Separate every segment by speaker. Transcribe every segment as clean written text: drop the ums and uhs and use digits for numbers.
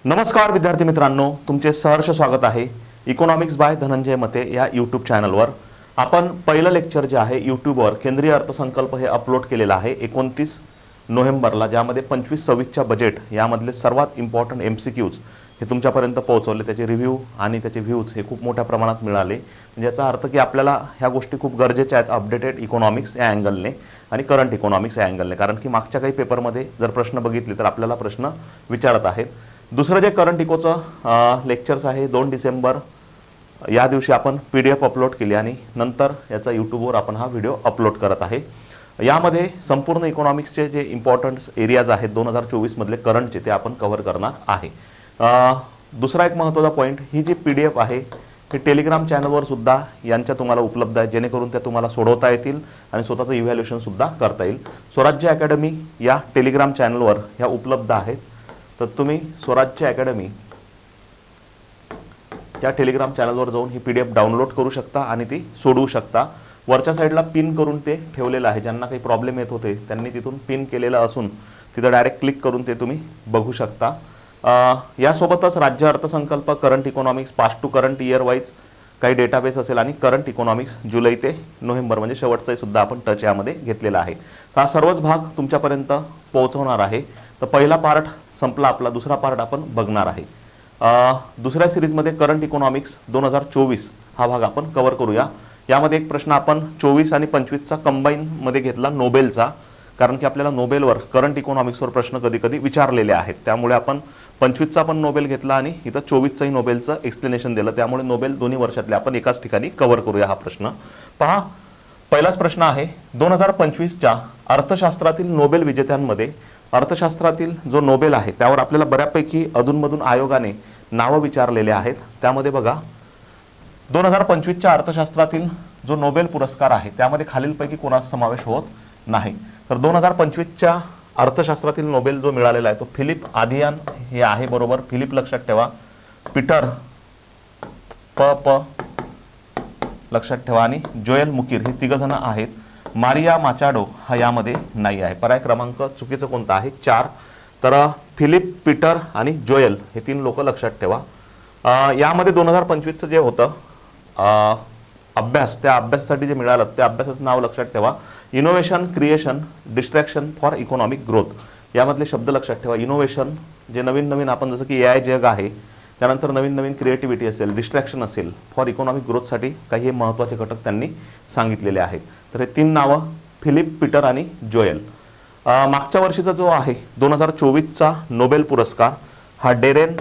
Speaker 1: नमस्कार विद्यार्थी मित्रांनो, तुमचे सहर्ष स्वागत आहे इकॉनॉमिक्स बाय धनंजय मते या यूट्यूब चॅनलवर। आपण पहिलं लेक्चर जे आहे यूट्यूबवर केंद्रीय अर्थसंकल्प हे अपलोड केलेलं आहे 29 नोव्हेंबरला, ज्यामध्ये 25-26च्या बजेट यामधले सर्वात इम्पॉर्टंट MCQs हे तुमच्यापर्यंत पोहोचवले। त्याचे रिव्ह्यू आणि त्याचे व्ह्यूज हे खूप मोठ्या प्रमाणात मिळाले। म्हणजे याचा अर्थ की आपल्याला ह्या गोष्टी खूप गरजेच्या आहेत अपडेटेड इकॉनॉमिक्स या अँगलने आणि करंट इकॉनॉमिक्स या अँगलने, कारण की मागच्या काही पेपरमध्ये जर प्रश्न बघितले तर आपल्याला प्रश्न विचारत आहेत। दुसरं जे करंट इकोचं लेक्चर्स आहे 2 डिसेंबर या दिवशी आपण PDF अपलोड केली आणि नंतर याचा यूट्यूबवर आपण हा व्हिडिओ अपलोड करत आहे। यामध्ये संपूर्ण इकॉनॉमिक्सचे जे इम्पॉर्टंट एरियाज आहेत 2024 मधले करंटचे ते आपण कव्हर करणार आहे। दुसरा एक महत्त्वाचा पॉईंट, ही जी PDF आहे ही टेलिग्राम चॅनलवर सुद्धा यांच्या तुम्हाला उपलब्ध आहे, जेणेकरून त्या तुम्हाला सोडवता येतील आणि स्वतःचं इव्हॅल्युएशन सुद्धा करता येईल। स्वराज्य अकॅडमी या टेलिग्राम चॅनलवर ह्या उपलब्ध आहेत, तर तुम्ही स्वराज्य अकॅडमी या टेलिग्राम चॅनलवर जाऊन ही PDF डाउनलोड करू शकता आणि ती सोडवू शकता। वरच्या साईडला पिन करून ते ठेवलेलं आहे, ज्यांना काही प्रॉब्लेम येत होते त्यांनी तिथून पिन केलेलं असून तिथं डायरेक्ट क्लिक करून ते तुम्ही बघू शकता। यासोबतच राज्य अर्थसंकल्प, current economics, past to current year wise काही डेटाबेस असेल आणि करंट इकॉनॉमिक्स जुलै ते नोव्हेंबर म्हणजे शेवटचाही सुद्धा आपण टच यामध्ये घेतलेला आहे। तर हा सर्वच भाग तुमच्यापर्यंत पोहोचवणार आहे। तर पहिला पार्ट संपला आपला, दुसरा पार्ट आपण बघणार आहे। दुसऱ्या सिरीजमध्ये करंट इकॉनॉमिक्स 2024 हा भाग आपण कव्हर करूया। यामध्ये एक प्रश्न आपण 24 आणि 25चा कंबाईन मध्ये घेतला नोबेलचा, कारण की आपल्याला नोबेलवर करंट इकॉनॉमिक्सवर प्रश्न कधी कधी विचारलेले आहेत, त्यामुळे आपण 25चा पण नोबेल घेतला आणि इथं 24चाही नोबेलचं एक्सप्लेनेशन दिलं, त्यामुळे नोबेल दोन्ही वर्षातले आपण एकाच ठिकाणी कव्हर करूया हा प्रश्न। पहा, पहिलाच प्रश्न आहे 2025च्या अर्थशास्त्रातील नोबेल विजेत्यांमध्ये अर्थशास्त्रातील जो नोबेल आहे त्यावर आपल्याला बऱ्यापैकी अधूनमधून आयोगाने नावं विचारलेले आहेत। त्यामध्ये बघा 2025च्या अर्थशास्त्रातील जो नोबेल पुरस्कार आहे त्यामध्ये खालीलपैकी कोणाचा समावेश होत नाही। तर 2025च्या अर्थशास्त्रातील नोबेल जो मिळालेला आहे तो फिलिप आदियान हे आहे, बरोबर। फिलिप लक्षात ठेवा, पीटर प लक्षात ठेवा आणि जोएल मुकीर हे तिघ जण आहेत। मारिया माचाडो हा यामध्ये नाही आहे। पर्याय क्रमांक चुकीचं कोणता आहे? 4। तर फिलिप, पीटर आणि जोएल हे 3 लोक लक्षात ठेवा। यामध्ये 2025चं जे होतं अभ्यास, त्या अभ्यासासाठी जे मिळालं त्या अभ्यासाचं नाव लक्षात ठेवा, innovation, creation, distraction for economic growth. यामधले शब्द लक्षात ठेवा। इनोव्हेशन जे नवीन नवीन आपण जसं की AI जग आहे, त्यानंतर नवीन नवीन क्रिएटिव्हिटी असेल, डिस्ट्रॅक्शन असेल, फॉर इकॉनॉमिक ग्रोथसाठी काही हे महत्त्वाचे घटक त्यांनी सांगितलेले आहेत। तर हे 3 नावं फिलिप, पीटर आणि जोएल। मागच्या वर्षीचा जो आहे 2024चा नोबेल पुरस्कार हा डेरेन,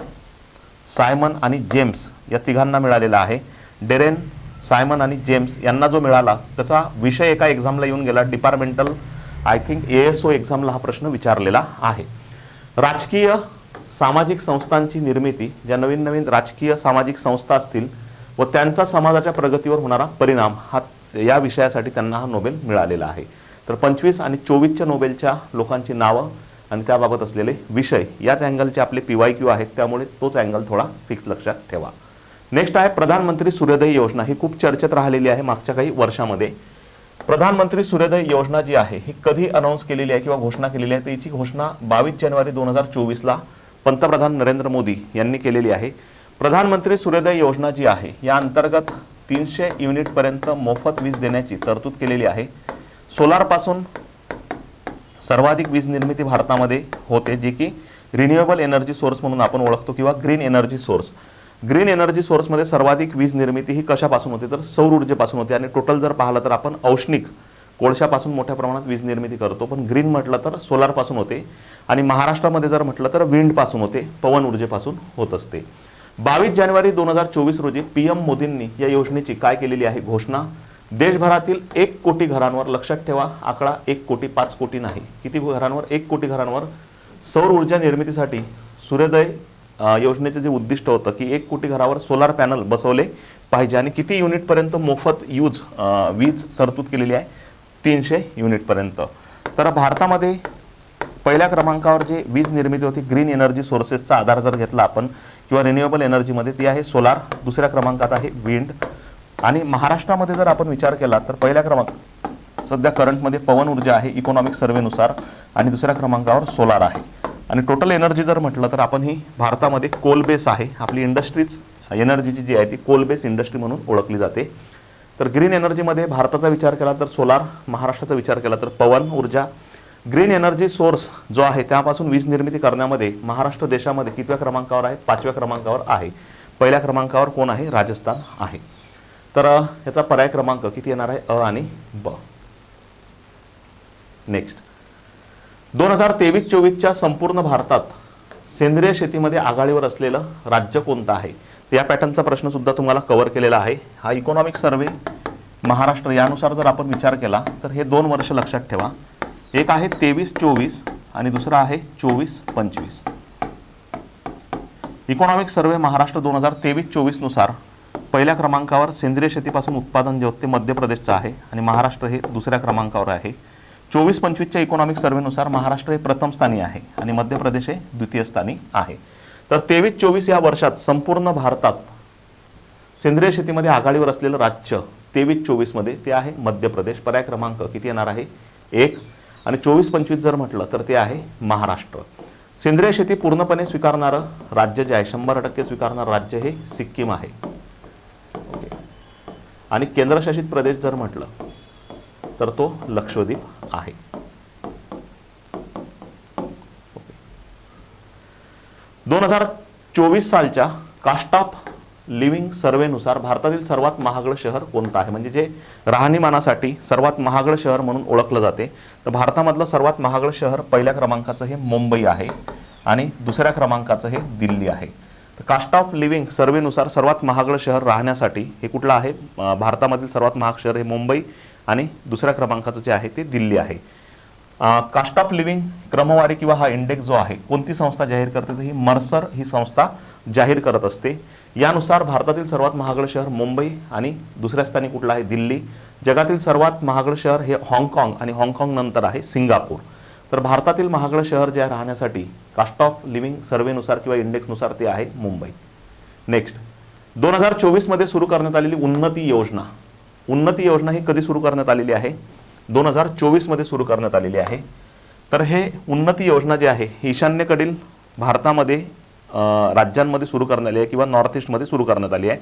Speaker 1: सायमन आणि जेम्स या तिघांना मिळालेला आहे। डेरेन, सायमन आणि जेम्स यांना जो मिळाला त्याचा विषय एका एक्झामला येऊन गेला, डिपार्टमेंटल आय थिंक ASO एक्झामला हा प्रश्न विचारलेला आहे। राजकीय सामाजिक संस्थांची निर्मिती, ज्या नवीन नवीन राजकीय सामाजिक संस्था असतील व त्यांचा समाजाच्या प्रगतीवर होणारा परिणाम, हा या विषयासाठी त्यांना हा नोबेल मिळालेला आहे। तर 25 आणि 24च्या नोबेलच्या लोकांची नावं आणि त्याबाबत असलेले विषय याच अँगलचे आपले PYQ आहेत, त्यामुळे तोच अँगल थोडा फिक्स लक्षात ठेवा। नेक्स्ट आहे प्रधानमंत्री सूर्योदय योजना। ही खूप चर्चेत राहिलेली आहे मागच्या काही वर्षामध्ये। प्रधानमंत्री सूर्योदय योजना जी आहे ही कधी अनाऊन्स केलेली आहे किंवा घोषणा केलेली आहे? त्याची घोषणा 22 जानेवारी 2024ला पंतप्रधान नरेंद्र मोदी यांनी केलेली आहे। प्रधानमंत्री सूर्योदय योजना जी आहे या अंतर्गत 300 युनिटपर्यंत मोफत वीज देण्याची तरतूद केलेली आहे। सोलारपासून सर्वाधिक वीज निर्मिती भारतामध्ये होते, जी की रिन्युएबल एनर्जी सोर्स म्हणून आपण ओळखतो किंवा green energy source. Green energy सोर्समध्ये सर्वाधिक वीज निर्मिती ही कशापासून होते? तर सौर ऊर्जेपासून होते। आणि टोटल जर पाहिलं तर आपण औष्णिक कोळशापासून मोठ्या प्रमाणात वीज निर्मिती करतो, पण ग्रीन म्हटलं तर सोलारपासून होते आणि महाराष्ट्रामध्ये जर म्हटलं तर विंडपासून होते, पवन ऊर्जेपासून होत असते। 22 जानेवारी 2024 रोजी PM मोदींनी या योजनेची काय केलेली आहे घोषणा? देशभरातील 1 कोटी घरांवर, लक्षात ठेवा आकडा 1 कोटी, 5 कोटी नाही, किती घरांवर? 1 कोटी घरांवर सौर ऊर्जा निर्मितीसाठी सूर्योदय योजनेचे जे उद्दिष्ट होतं की 1 कोटी घरावर सोलार पॅनल बसवले पाहिजे आणि किती युनिटपर्यंत मोफत वीज तरतूद केलेली आहे? 300 युनिटपर्यंत। तर भारतामध्ये पहिल्या क्रमांकावर जे वीज निर्मिती होती ग्रीन एनर्जी सोर्सेसचा आधार जर घेतला आपण किंवा रिन्युएबल एनर्जीमध्ये, ती आहे सोलार। दुसऱ्या क्रमांकात आहे विंड। आणि महाराष्ट्रामध्ये जर आपण विचार केला तर पहिल्या क्रमांक सध्या करंटमध्ये पवन ऊर्जा आहे इकॉनॉमिक सर्वेनुसार, आणि दुसऱ्या क्रमांकावर सोलार आहे। आणि टोटल एनर्जी जर म्हटलं तर आपण ही भारतामध्ये कोल बेस आहे, आपली इंडस्ट्रीज एनर्जीची जी आहे ती कोल बेस इंडस्ट्री म्हणून ओळखली जाते. तर ग्रीन एनर्जीमध्ये भारताचा विचार केला तर सोलार, महाराष्ट्राचा विचार केला तर पवन ऊर्जा. ग्रीन एनर्जी सोर्स जो आहे त्यापासून वीज निर्मिती करण्यामध्ये महाराष्ट्र देशामध्ये कितव्या क्रमांकावर आहे? 5व्या क्रमांकावर आहे. पहिल्या क्रमांकावर कोण आहे? राजस्थान आहे. तर याचा पर्याय क्रमांक किती येणार आहे? अ आणि ब. नेक्स्ट, 2023-24च्या संपूर्ण भारतात सेंद्रिय शेतीमध्ये आघाडीवर असलेलं राज्य कोणतं आहे? या पॅटर्नचा प्रश्न सुद्धा तुम्हाला कव्हर केलेला आहे. हा इकॉनॉमिक सर्वे महाराष्ट्र यानुसार जर आपण विचार केला तर हे 2 वर्ष लक्षात ठेवा. एक आहे 23-24 आणि दुसरा आहे 24-25. इकॉनॉमिक सर्वे महाराष्ट्र 2023-24 नुसार पहिल्या क्रमांकावर सेंद्रिय शेतीपासून उत्पादन जे होते ते मध्य प्रदेशचं आहे आणि महाराष्ट्र हे दुसऱ्या क्रमांकावर आहे. 24-25च्या इकॉनॉमिक सर्वेनुसार महाराष्ट्र हे प्रथम स्थानी आहे आणि मध्य प्रदेश हे द्वितीय स्थानी आहे. तर 23-24 या वर्षात संपूर्ण भारतात सेंद्रिय शेतीमध्ये आघाडीवर असलेलं राज्य 23-24 मध्ये ते आहे मध्य प्रदेश. पर्याय क्रमांक किती येणार आहे? 1. आणि 24-25 जर म्हटलं तर ते आहे महाराष्ट्र. सेंद्रिय शेती पूर्णपणे स्वीकारणारं राज्य जे आहे 100% स्वीकारणारं राज्य हे सिक्कीम आहे. ओके. आणि केंद्रशासित प्रदेश जर म्हटलं तर तो लक्षद्वीप आहे. 2024 सालच्या कास्ट ऑफ लिव्हिंग सर्वेनुसार भारतातील सर्वात महागडं शहर कोणतं आहे? म्हणजे जे राहणीमानासाठी सर्वात महागडं शहर म्हणून ओळखलं जाते. तर भारतामधलं सर्वात महागडं शहर पहिल्या क्रमांकाचं हे मुंबई आहे आणि दुसऱ्या क्रमांकाचं हे दिल्ली आहे. तर कास्ट ऑफ लिव्हिंग सर्वेनुसार सर्वात महागडं शहर राहण्यासाठी हे कुठलं आहे? भारतामधील सर्वात महाग शहर हे मुंबई आणि दुसऱ्या क्रमांकाचं जे आहे ते दिल्ली आहे. कास्ट ऑफ लिव्हिंग क्रमवारी किंवा हा इंडेक्स जो आहे कोणती संस्था जाहीर करते? तर ही मर्सर ही संस्था जाहीर करत असते. यानुसार भारतातील सर्वात महागडं शहर मुंबई आणि दुसऱ्या स्थानी कुठलं आहे? दिल्ली. जगातील सर्वात महागडं शहर हे हाँगकाँग आणि हाँगकाँग नंतर आहे सिंगापूर. तर भारतातील महागडं शहर जे आहे राहण्यासाठी कास्ट ऑफ लिव्हिंग सर्वेनुसार किंवा इंडेक्सनुसार ते आहे मुंबई. नेक्स्ट, 2024 मध्ये सुरू करण्यात आलेली उन्नती योजना. उन्नती योजना ही कधी सुरू करण्यात आलेली आहे? 2024 मध्ये सुरू करण्यात आलेली आहे. तर हे उन्नती योजना जी आहे ईशान्येकडील भारतामध्ये राज्यांमध्ये सुरू करण्यात आली आहे किंवा नॉर्थ ईस्टमध्ये सुरू करण्यात आली आहे.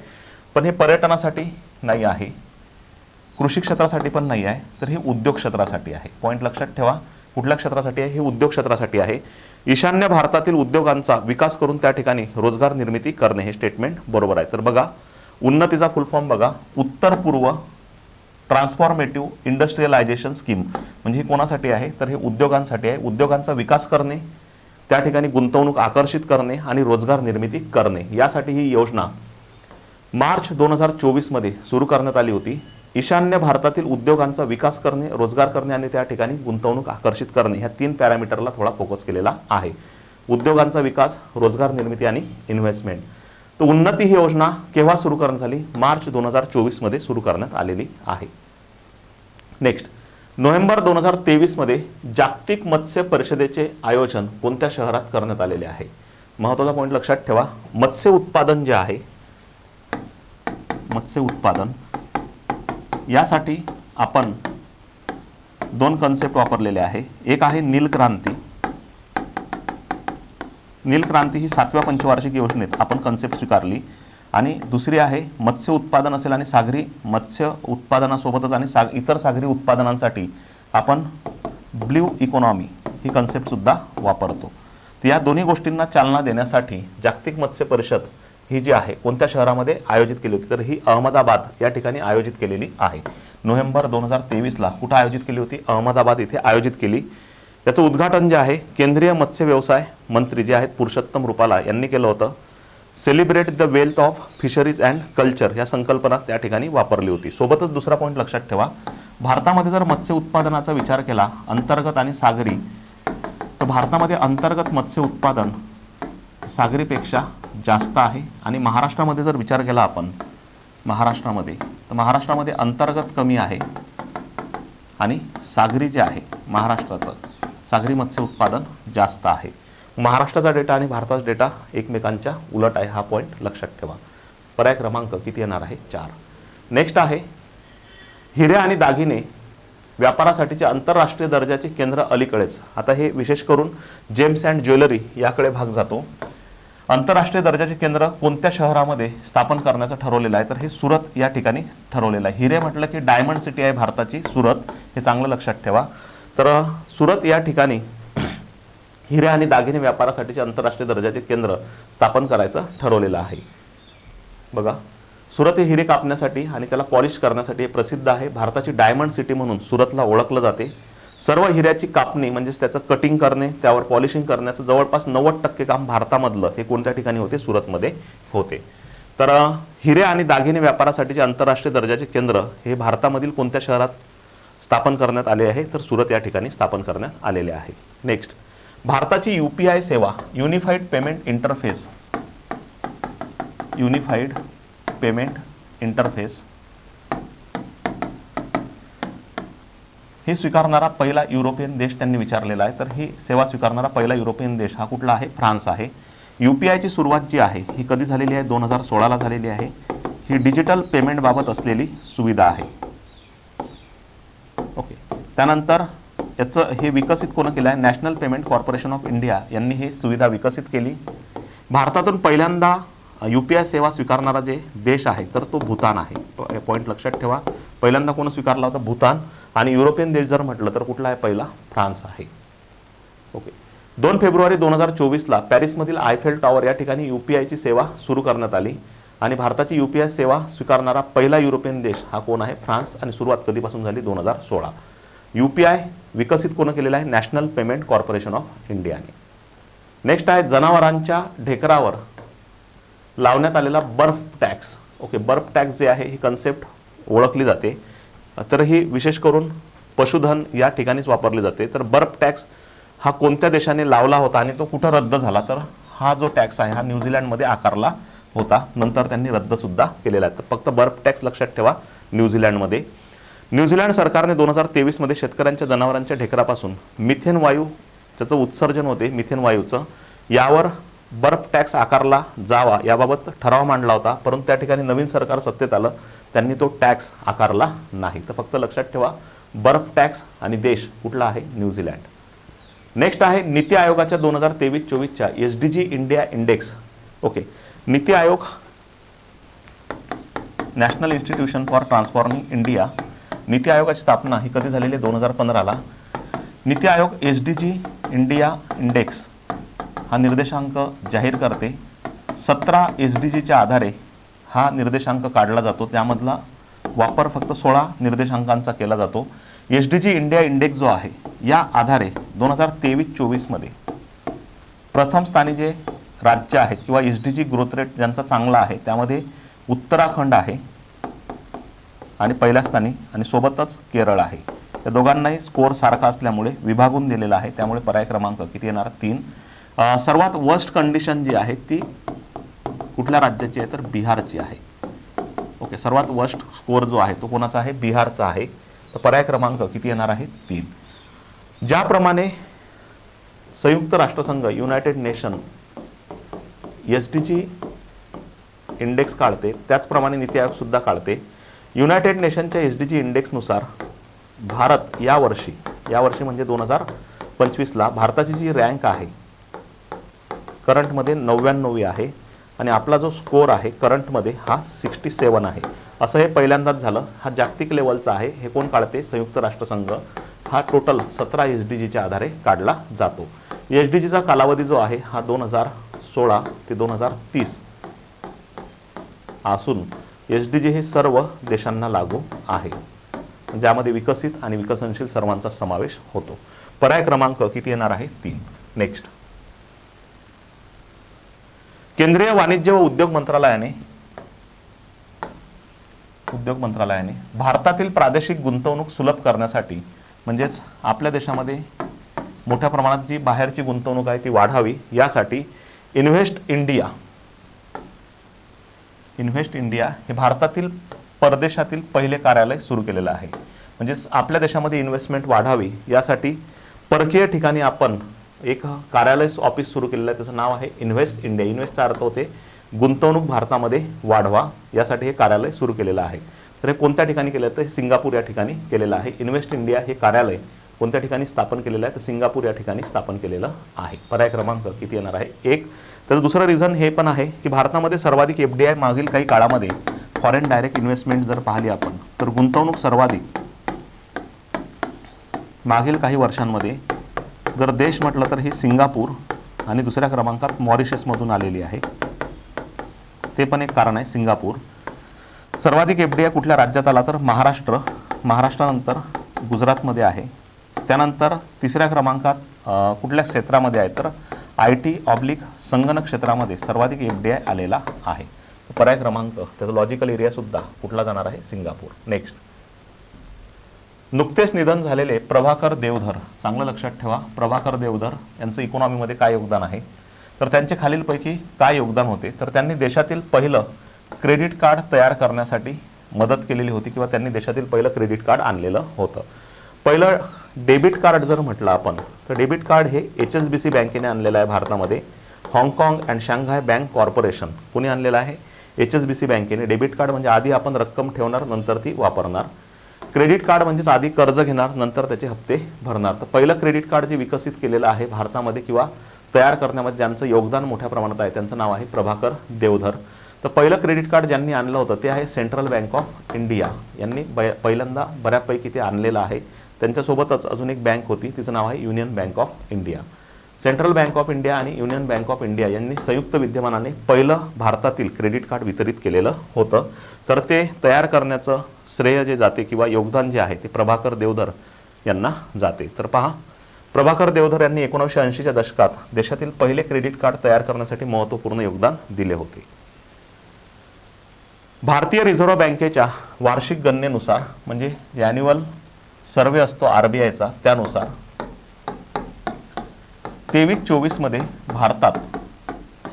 Speaker 1: पण हे पर्यटनासाठी नाही आहे, कृषी क्षेत्रासाठी पण नाही आहे, तर हे उद्योग क्षेत्रासाठी आहे. पॉईंट लक्षात ठेवा. कुठल्या क्षेत्रासाठी आहे? हे उद्योग क्षेत्रासाठी आहे. ईशान्य भारतातील उद्योगांचा विकास करून त्या ठिकाणी रोजगार निर्मिती करणे हे स्टेटमेंट बरोबर आहे. तर बघा, उन्नतीचा फुल फॉर्म बघा, उत्तर पूर्व ट्रान्सफॉर्मेटिव्ह इंडस्ट्रियलायझेशन स्कीम. म्हणजे ही कोणासाठी आहे? तर हे उद्योगांसाठी आहे. उद्योगांचा विकास करणे, त्या ठिकाणी गुंतवणूक आकर्षित करणे आणि रोजगार निर्मिती करणे यासाठी ही योजना मार्च 2024 मध्ये सुरू करण्यात आली होती. ईशान्य भारतातील उद्योगांचा विकास करणे, रोजगार करणे आणि त्या ठिकाणी गुंतवणूक आकर्षित करणे ह्या 3 पॅरामीटरला थोडा फोकस केलेला आहे. उद्योगांचा विकास, रोजगार निर्मिती आणि इन्व्हेस्टमेंट. तर उन्नती ही योजना केव्हा सुरू करण्यात आली? मार्च 2024 मध्ये सुरू करण्यात आलेली आहे. नेक्स्ट, नोव्हेंबर 2023 मध्ये जागतिक मत्स्य परिषदेचे आयोजन कोणत्या शहरात करण्यात आलेले आहे? महत्त्वाचा पॉईंट लक्षात ठेवा. मत्स्य उत्पादन जे आहे, मत्स्य उत्पादन यासाठी आपण 2 कन्सेप्ट वापरलेले आहे. एक आहे नील क्रांती. नील क्रांती ही 7व्या पंचवार्षिक योजनेत आपण कन्सेप्ट स्वीकारली. आणि दुसरी आहे मत्स्य उत्पादन असेल आणि सागरी मत्स्य उत्पादनासोबतच आणि इतर सागरी उत्पादनांसाठी आपण ब्ल्यू इकॉनॉमी ही कन्सेप्ट सुद्धा वापरतो. तर या दोन्ही गोष्टींना चालना देण्यासाठी जागतिक मत्स्य परिषद ही जी आहे कोणत्या शहरामध्ये आयोजित केली होती? तर ही अहमदाबाद या ठिकाणी आयोजित केलेली आहे. नोव्हेंबर 2023ला कुठं आयोजित केली होती? अहमदाबाद इथे आयोजित केली. याचं उद्घाटन जे आहे केंद्रीय मत्स्य व्यवसाय मंत्री जे आहेत पुरुषोत्तम रुपाला यांनी केलं होतं. Celebrate the wealth of fisheries and culture या संकल्पना त्या ठिकाणी वापरली होती. सोबतच दुसरा पॉईंट लक्षात ठेवा, भारतामध्ये जर मत्स्य उत्पादनाचा विचार केला अंतर्गत आणि सागरी, तर भारतामध्ये अंतर्गत मत्स्य उत्पादन सागरीपेक्षा जास्त आहे. आणि महाराष्ट्रामध्ये जर विचार केला आपण महाराष्ट्रामध्ये, तर महाराष्ट्रामध्ये अंतर्गत कमी आहे आणि सागरी जे आहे महाराष्ट्राचं सागरी मत्स्य उत्पादन जास्त आहे. महाराष्ट्राचा डेटा आणि भारताचा डेटा एकमेकांच्या उलट आहे. हा पॉईंट लक्षात ठेवा. पर्याय क्रमांक किती येणार आहे? 4. नेक्स्ट आहे हिरे आणि दागिने व्यापारासाठीचे आंतरराष्ट्रीय दर्जाचे केंद्र अलीकडेच, आता हे विशेष करून जेम्स अँड ज्वेलरी याकडे भाग जातो. आंतरराष्ट्रीय दर्जाचे केंद्र कोणत्या शहरामध्ये स्थापन करण्याचं ठरवलेलं आहे, तर हे सुरत या ठिकाणी ठरवलेलं आहे. हिरे म्हटलं की डायमंड सिटी आहे भारताची सुरत, हे चांगलं लक्षात ठेवा. तर सुरत या ठिकाणी हिरे आणि दागिने व्यापारासाठीचे आंतरराष्ट्रीय दर्जाचे केंद्र स्थापन करायचं ठरवलेलं आहे. बघा, सुरत हे हिरे कापण्यासाठी आणि त्याला पॉलिश करण्यासाठी प्रसिद्ध आहे. भारताची डायमंड सिटी म्हणून सुरतला ओळखलं जाते. सर्व हिऱ्याची कापणी म्हणजेच त्याचं कटिंग करणे, त्यावर पॉलिशिंग करण्याचं जवळपास 90% काम भारतामधलं हे कोणत्या ठिकाणी होते, सुरतमध्ये होते. तर हिरे आणि दागिने व्यापारासाठीचे आंतरराष्ट्रीय दर्जाचे केंद्र हे भारतामधील कोणत्या शहरात स्थापन करण्यात आले आहे, तर सुरत या ठिकाणी स्थापन करण्यात आलेले आहे. नेक्स्ट, भारताची UPI सेवा unified payment interface, unified payment interface हे स्वीकारणारा पहिला युरोपियन देश त्यांनी विचारलेला आहे. तर ही सेवा स्वीकारणारा पहिला युरोपियन देश हा कुठला आहे, फ्रान्स आहे. UPIची सुरुवात जी आहे ही कधी झालेली आहे, 2016ला झालेली आहे. ही डिजिटल पेमेंट बाबत असलेली सुविधा आहे. ओके, त्यानंतर याचं हे विकसित कोण केलं आहे, national payment corporation of India यांनी ही सुविधा विकसित केली. भारतातून पहिल्यांदा UPI सेवा स्वीकारणारा जे देश आहे तर तो भूतान आहे. पॉईंट लक्षात ठेवा, पहिल्यांदा कोण स्वीकारला होता, भूतान. आणि युरोपियन देश जर म्हटलं तर कुठला आहे, पहिला फ्रान्स आहे. ओके, 2 फेब्रुवारी 2024ला पॅरिसमधील आयफेल टॉवर या ठिकाणी UPIची सेवा सुरू करण्यात आली. आणि भारताची UPI सेवा स्वीकारणारा पहिला युरोपियन देश हा कोण आहे, फ्रान्स. आणि सुरुवात कधीपासून झाली, 2016. UPI विकसित कोण केलेला आहे, नॅशनल पेमेंट कॉर्पोरेशन ऑफ इंडियाने. नेक्स्ट आहे जनावरांच्या ढेकरावर लावण्यात आलेला बर्फ टॅक्स. ओके, बर्फ टॅक्स जे आहे ही कन्सेप्ट ओळखली जाते, तर ही विशेष करून पशुधन या ठिकाणीच वापरली जाते. तर बर्फ टॅक्स हा कोणत्या देशाने लावला होता आणि तो कुठं रद्द झाला, तर हा जो टॅक्स आहे हा न्यूझीलंडमध्ये आकारला होता, नंतर त्यांनी रद्दसुद्धा केलेला आहे. तर फक्त बर्फ टॅक्स लक्षात ठेवा, न्यूझीलंडमध्ये. न्यूझीलंड सरकारने 2023मध्ये शेतकऱ्यांच्या जनावरांच्या ढेकरापासून मिथेन वायू ज्याचं उत्सर्जन होते, मिथेन वायूचं, यावर बर्फ टॅक्स आकारला जावा याबाबत ठराव मांडला होता. परंतु त्या ठिकाणी नवीन सरकार सत्तेत आलं, त्यांनी तो टॅक्स आकारला नाही. तर फक्त लक्षात ठेवा, बर्फ टॅक्स आणि देश कुठला आहे, न्यूझीलंड. नेक्स्ट आहे नीती आयोगाच्या 2023-24च्या SDG India index. Okay, NITI Aayog national institution for transforming India, NITI आयोगाची स्थापना ही कधी झालेली आहे, 2015ला. NITI Aayog SDG India index हा निर्देशांक जाहीर करते. 17 SDGच्या आधारे हा निर्देशांक काढला जातो, त्यामधला वापर फक्त 16 निर्देशांकांचा केला जातो. SDG इंडिया इंडेक्स जो आहे या आधारे 2023-24मध्ये प्रथम स्थानी जे राज्य आहेत किंवा SDG ग्रोथ रेट ज्यांचा चांगला आहे त्यामध्ये उत्तराखंड आहे आणि पहिल्या स्थानी, आणि सोबतच केरळ आहे. या दोघांनाही स्कोअर सारखा असल्यामुळे विभागून दिलेला आहे, त्यामुळे पर्याय क्रमांक किती येणार, 3. सर्वात वर्स्ट कंडिशन जी आहे ती कुठल्या राज्याची आहे, तर बिहारची आहे. ओके, सर्वात वर्स्ट स्कोअर जो आहे तो कोणाचा आहे, बिहारचा आहे. तर पर्याय क्रमांक किती येणार आहे, 3. ज्याप्रमाणे संयुक्त राष्ट्रसंघ युनायटेड नेशन SDG इंडेक्स काढते त्याचप्रमाणे नीती आयोग सुद्धा काढते. युनायटेड नेशनच्या SDG इंडेक्सनुसार भारत यावर्षी म्हणजे 2025ला भारताची जी रँक आहे करंटमध्ये 99वी आहे आणि आपला जो स्कोअर आहे करंटमध्ये हा 67 आहे. असं हे पहिल्यांदाच झालं. हा जागतिक लेवलचा आहे. हे कोण काढते, संयुक्त राष्ट्रसंघ. हा टोटल 17 SDGच्या आधारे काढला जातो. SDGचा कालावधी जो आहे हा 2016 ते 2030 असून SDG हे सर्व देशांना लागू आहे, ज्यामध्ये विकसित आणि विकसनशील सर्वांचा समावेश होतो. पर्याय क्रमांक किती येणार आहे, 3. नेक्स्ट, केंद्रीय वाणिज्य व उद्योग मंत्रालयाने भारतातील प्रादेशिक गुंतवणूक सुलभ करण्यासाठी, म्हणजेच आपल्या देशामध्ये मोठ्या प्रमाणात जी बाहेरची गुंतवणूक आहे ती वाढावी यासाठी इन्व्हेस्ट इंडिया हे भारतातील परदेशातील पहिले कार्यालय सुरू केलेलं आहे. म्हणजेच आपल्या देशामध्ये इन्व्हेस्टमेंट वाढावी यासाठी परकीय ठिकाणी आपण एक कार्यालय ऑफिस सुरू केलेलं आहे. त्याचं नाव आहे इन्व्हेस्ट इंडिया. इन्व्हेस्टचा अर्थ होते गुंतवणूक भारतामध्ये वाढवा, यासाठी हे कार्यालय सुरू केलेलं आहे. तर हे कोणत्या ठिकाणी केलं तर सिंगापूर या ठिकाणी केलेलं आहे. इन्व्हेस्ट इंडिया हे कार्यालय कोणत्या ठिकाणी स्थापन केलेलं आहे तर सिंगापूर या ठिकाणी स्थापन केलेलं आहे. पर्याय क्रमांक किती येणार आहे 1. तर दुसरं रिझन हे पण आहे की भारतामध्ये सर्वाधिक FDI मागील काही काळामध्ये फॉरेन डायरेक्ट इन्व्हेस्टमेंट जर पाहिली आपण तर गुंतवणूक सर्वाधिक मागील काही वर्षांमध्ये जर देश म्हटलं तर ही सिंगापूर आणि दुसऱ्या क्रमांकात मॉरिशसमधून आलेली आहे. ते पण एक कारण आहे सिंगापूर. सर्वाधिक FDI कुठल्या राज्यात आला तर महाराष्ट्र, महाराष्ट्रानंतर गुजरातमध्ये आहे. त्यानंतर तिसऱ्या क्रमांकात कुठल्या क्षेत्रामध्ये आहे तर IT/ संगणक क्षेत्रामध्ये सर्वाधिक FDI आलेला आहे. पर्याय क्रमांक त्याचा लॉजिकल एरिया सुद्धा कुठला जाणार आहे सिंगापूर. नेक्स्ट, नुकतेच निधन झालेले प्रभाकर देवधर, चांगलं लक्षात ठेवा प्रभाकर देवधर यांचं इकॉनॉमीमध्ये काय योगदान आहे तर त्यांचे खालीलपैकी काय योगदान होते तर त्यांनी देशातील पहिलं क्रेडिट कार्ड तयार करण्यासाठी मदत केलेली होती किंवा त्यांनी देशातील पहिलं क्रेडिट कार्ड आणलेलं होतं. पहिलं डेबिट कार्ड जर म्हटलं आपण तर डेबिट कार्ड हे HSBC बँकेने आणलेलं आहे भारतामध्ये. हाँगकाँग अँड शांघाय बँक कॉर्पोरेशन कोणी आणलेलं आहे HSBC बँकेने. डेबिट कार्ड म्हणजे आधी आपण रक्कम ठेवणार नंतर ती वापरणार. क्रेडिट कार्ड म्हणजेच आधी कर्ज घेणार नंतर त्याचे हप्ते भरणार. तर पहिलं क्रेडिट कार्ड जे विकसित केलेलं आहे भारतामध्ये किंवा तयार करण्यामध्ये ज्यांचं योगदान मोठ्या प्रमाणात आहे त्यांचं नाव आहे प्रभाकर देवधर. तर पहिलं क्रेडिट कार्ड ज्यांनी आणलं होतं ते आहे सेंट्रल बँक ऑफ इंडिया यांनी पहिल्यांदा बऱ्यापैकी ते आणलेलं आहे. त्यांच्यासोबतच अजून एक बँक होती तिचं नाव आहे union bank of India. Central bank of India आणि युनियन बँक ऑफ इंडिया यांनी संयुक्त विद्यमानाने पहिलं भारतातील क्रेडिट कार्ड वितरित केलेलं होतं. तर ते तयार करण्याचं श्रेय जे जाते किंवा योगदान जे आहे ते प्रभाकर देवधर यांना जाते. तर पहा प्रभाकर देवधर यांनी 1980च्या दशकात देशातील पहिले क्रेडिट कार्ड तयार करण्यासाठी महत्त्वपूर्ण योगदान दिले होते. भारतीय रिझर्व्ह बँकेच्या वार्षिक गणनेनुसार म्हणजे ॲन्युअल सर्वे असतो RBIचा त्यानुसार 23-24 मध्ये भारतात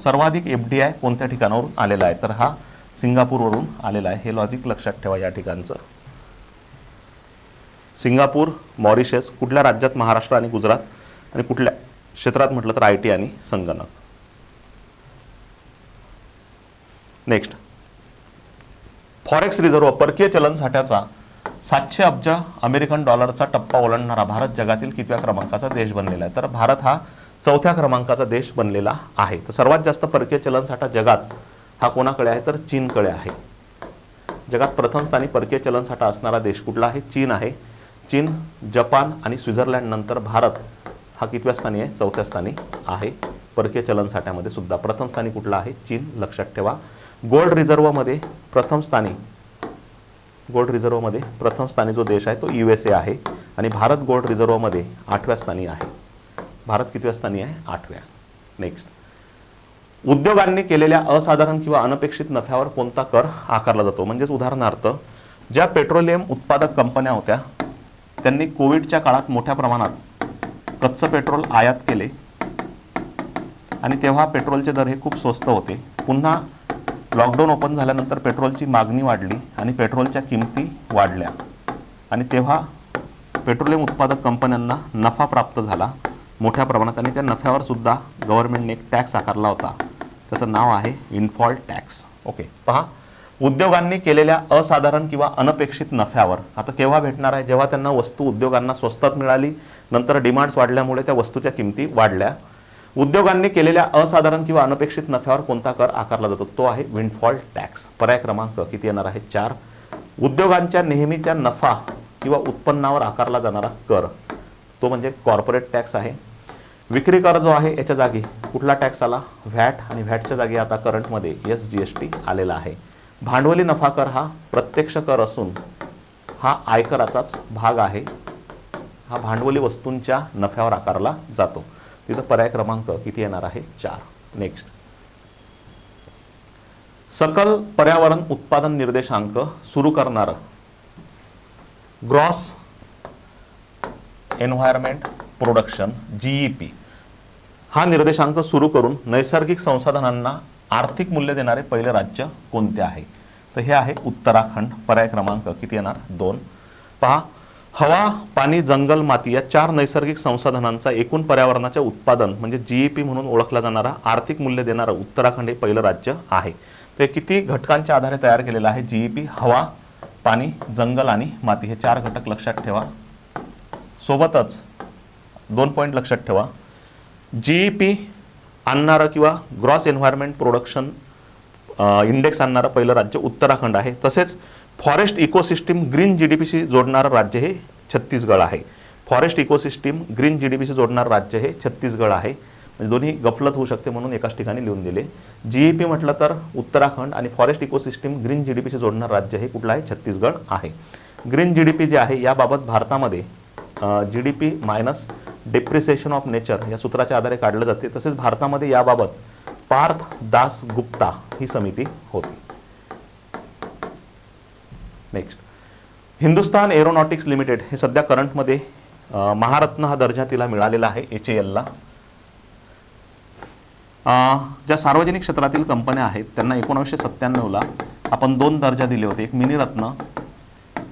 Speaker 1: सर्वाधिक FDI कोणत्या ठिकाणावरून आलेला आहे तर हा सिंगापूरवरून आलेला आहे. हे लॉजिक लक्षात ठेवा या ठिकाणचं. सिंगापूर, मॉरिशस, कुठल्या राज्यात महाराष्ट्र आणि गुजरात आणि कुठल्या क्षेत्रात म्हटलं तर IT आणि संगणक. नेक्स्ट, फॉरेक्स रिझर्व्ह परकीय चलन साठ्याचा 700 अब्ज अमेरिकन डॉलरचा टप्पा ओलांडणारा भारत जगातील कितव्या क्रमांकाचा देश बनलेला आहे तर भारत हा 4थ्या क्रमांकाचा देश बनलेला आहे. तर सर्वात जास्त परकीय चलन साठा जगात हा कोणाकडे आहे तर चीनकडे आहे. जगात प्रथम स्थानी परकीय चलन साठा असणारा देश कुठला आहे चीन आहे. चीन, जपान आणि स्वित्झर्लंड नंतर भारत हा कितव्या स्थानी आहे 4थ्या स्थानी आहे. परकीय चलन साठ्यामध्ये सुद्धा प्रथम स्थानी कुठला आहे चीन लक्षात ठेवा. गोल्ड रिझर्व्हमध्ये प्रथम स्थानी जो देश आहे तो USA आहे आणि भारत गोल्ड रिझर्व्हमध्ये 8व्या स्थानी आहे. भारत कितव्या स्थानी आहे 8व्या. नेक्स्ट, उद्योगांनी केलेल्या असाधारण किंवा अनपेक्षित नफ्यावर कोणता कर आकारला जातो म्हणजेच उदाहरणार्थ ज्या पेट्रोलियम उत्पादक कंपन्या होत्या त्यांनी कोविडच्या काळात मोठ्या प्रमाणात कच्चं पेट्रोल आयात केले आणि तेव्हा पेट्रोलचे दर हे खूप स्वस्त होते. पुन्हा लॉकडाऊन ओपन झाल्यानंतर पेट्रोलची मागणी वाढली आणि पेट्रोलच्या किमती वाढल्या आणि तेव्हा पेट्रोलियम उत्पादक कंपन्यांना नफा प्राप्त झाला मोठ्या प्रमाणात आणि त्या नफ्यावर सुद्धा गव्हर्नमेंटने एक टॅक्स आकारला होता. त्याचं नाव आहे विंडफॉल टॅक्स. ओके, पहा उद्योगांनी केलेल्या असाधारण किंवा अनपेक्षित नफ्यावर आता केव्हा भेटणार आहे जेव्हा त्यांना वस्तू उद्योगांना स्वस्तात मिळाली नंतर डिमांड्स वाढल्यामुळे त्या वस्तूच्या किमती वाढल्या. उद्योगांनी केलेल्या असाधारण किंवा अनपेक्षित नफ्यावर कोणता कर आकारला जातो तो आहे विंडफॉल टॅक्स. पर्याय क्रमांक किती येणार आहे 4. उद्योगांच्या नेहमीच्या नफा किंवा उत्पन्नावर आकारला जाणारा कर तो म्हणजे कॉर्पोरेट टॅक्स आहे. विक्री कर जो आहे याच्या जागी कुठला टॅक्स आला व्हॅट आणि व्हॅटच्या जागी आता करंटमध्ये SGST आलेला आहे. भांडवली नफा कर हा प्रत्यक्ष कर असून हा आयकराचाच भाग आहे. हा भांडवली वस्तूंच्या नफ्यावर आकारला जातो. तिथं पर्याय क्रमांक किती येणार आहे 4. नेक्स्ट, सकल पर्यावरण उत्पादन निर्देशांक सुरू करणारं ग्रॉस एन्व्हायरमेंट प्रोडक्शन GEP हा निर्देशांक सुरू करून नैसर्गिक संसाधनांना आर्थिक मूल्य देणारे पहिले राज्य कोणते आहे तर हे आहे उत्तराखंड. पर्याय क्रमांक किती येणार 2. पहा हवा, पाणी, जंगल, माती या 4 नैसर्गिक संसाधनांचा एकूण पर्यावरणाचे उत्पादन म्हणजे GEP म्हणून ओळखला जाणारा आर्थिक मूल्य देणारं उत्तराखंड हे पहिलं राज्य आहे. ते किती घटकांच्या आधारे तयार केलेलं आहे GEP? हवा, पाणी, जंगल आणि माती हे 4 घटक लक्षात ठेवा. सोबतच 2 पॉईंट लक्षात ठेवा. GEP आणणारं किंवा ग्रॉस एन्व्हायरमेंट प्रोडक्शन इंडेक्स आणणारं पहिलं राज्य उत्तराखंड आहे. तसेच फॉरेस्ट इकोसिस्टीम ग्रीन GDPशी जोडणारं राज्य हे छत्तीसगड आहे. फॉरेस्ट इकोसिस्टीम ग्रीन GDPशी जोडणारं राज्य हे छत्तीसगड आहे. म्हणजे दोन्ही गफलत होऊ शकते म्हणून एकाच ठिकाणी लिहून दिले. GEP म्हटलं तर उत्तराखंड आणि फॉरेस्ट इकोसिस्टीम ग्रीन GDPशी जोडणारं राज्य हे कुठलं आहे? छत्तीसगड आहे. ग्रीन GDP जे आहे याबाबत भारतामध्ये GDP minus depreciation of nature या सूत्राच्या आधारे काढलं जाते. तसेच भारतामध्ये याबाबत पार्थ दास गुप्ता ही समिती होती. नेक्स्ट, हिंदुस्तान एरोनॉटिक्स लिमिटेड हे सध्या करंटमध्ये महारत्न हा दर्जा तिला मिळालेला आहे HALला. ज्या सार्वजनिक क्षेत्रातील कंपन्या आहेत त्यांना 1997ला आपण 2 दर्जा दिले होते, एक मिनीरत्न